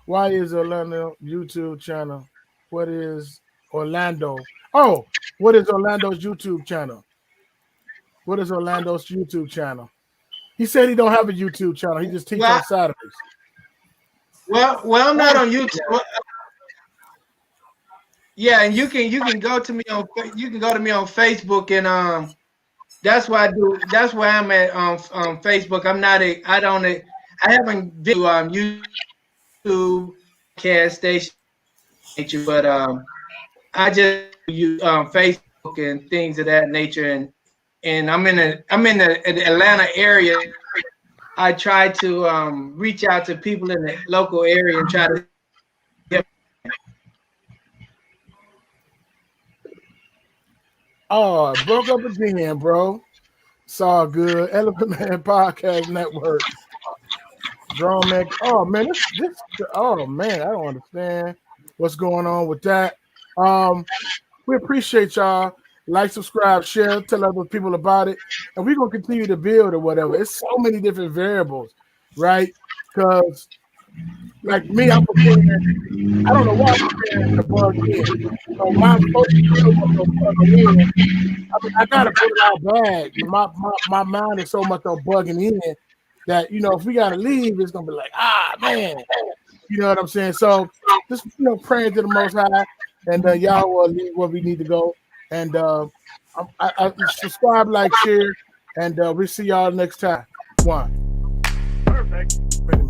Why is Orlando YouTube channel? What is Orlando? Oh, what is Orlando's YouTube channel? What is Orlando's YouTube channel? He said he don't have a YouTube channel. He just teaches on Saturdays. Well, I'm not on YouTube. Yeah, and you can go to me on Facebook, and that's why I do. That's where I'm at on Facebook. I haven't video on YouTube cast station, but I just use Facebook and things of that nature, and I'm in the Atlanta area. I try to reach out to people in the local area and try to get. Oh, broke up again, bro. It's all good. Elephant Man Podcast Network. Grown Man. Oh man, this. Oh man, I don't understand what's going on with that. We appreciate y'all. Like, subscribe, share, tell other people about it, and we're gonna continue to build or whatever. It's so many different variables, right? Because, like me, I'm preparing. I don't know why I'm preparing to bug in. So my focus is so much on bugging in. I gotta put it out bad. My mind is so much on bugging in that if we gotta leave, it's gonna be like, man, you know what I'm saying? So just praying to the Most High, and y'all will leave where we need to go. And I subscribe, like, share, and we'll see y'all next time. One. Perfect. Wait a minute.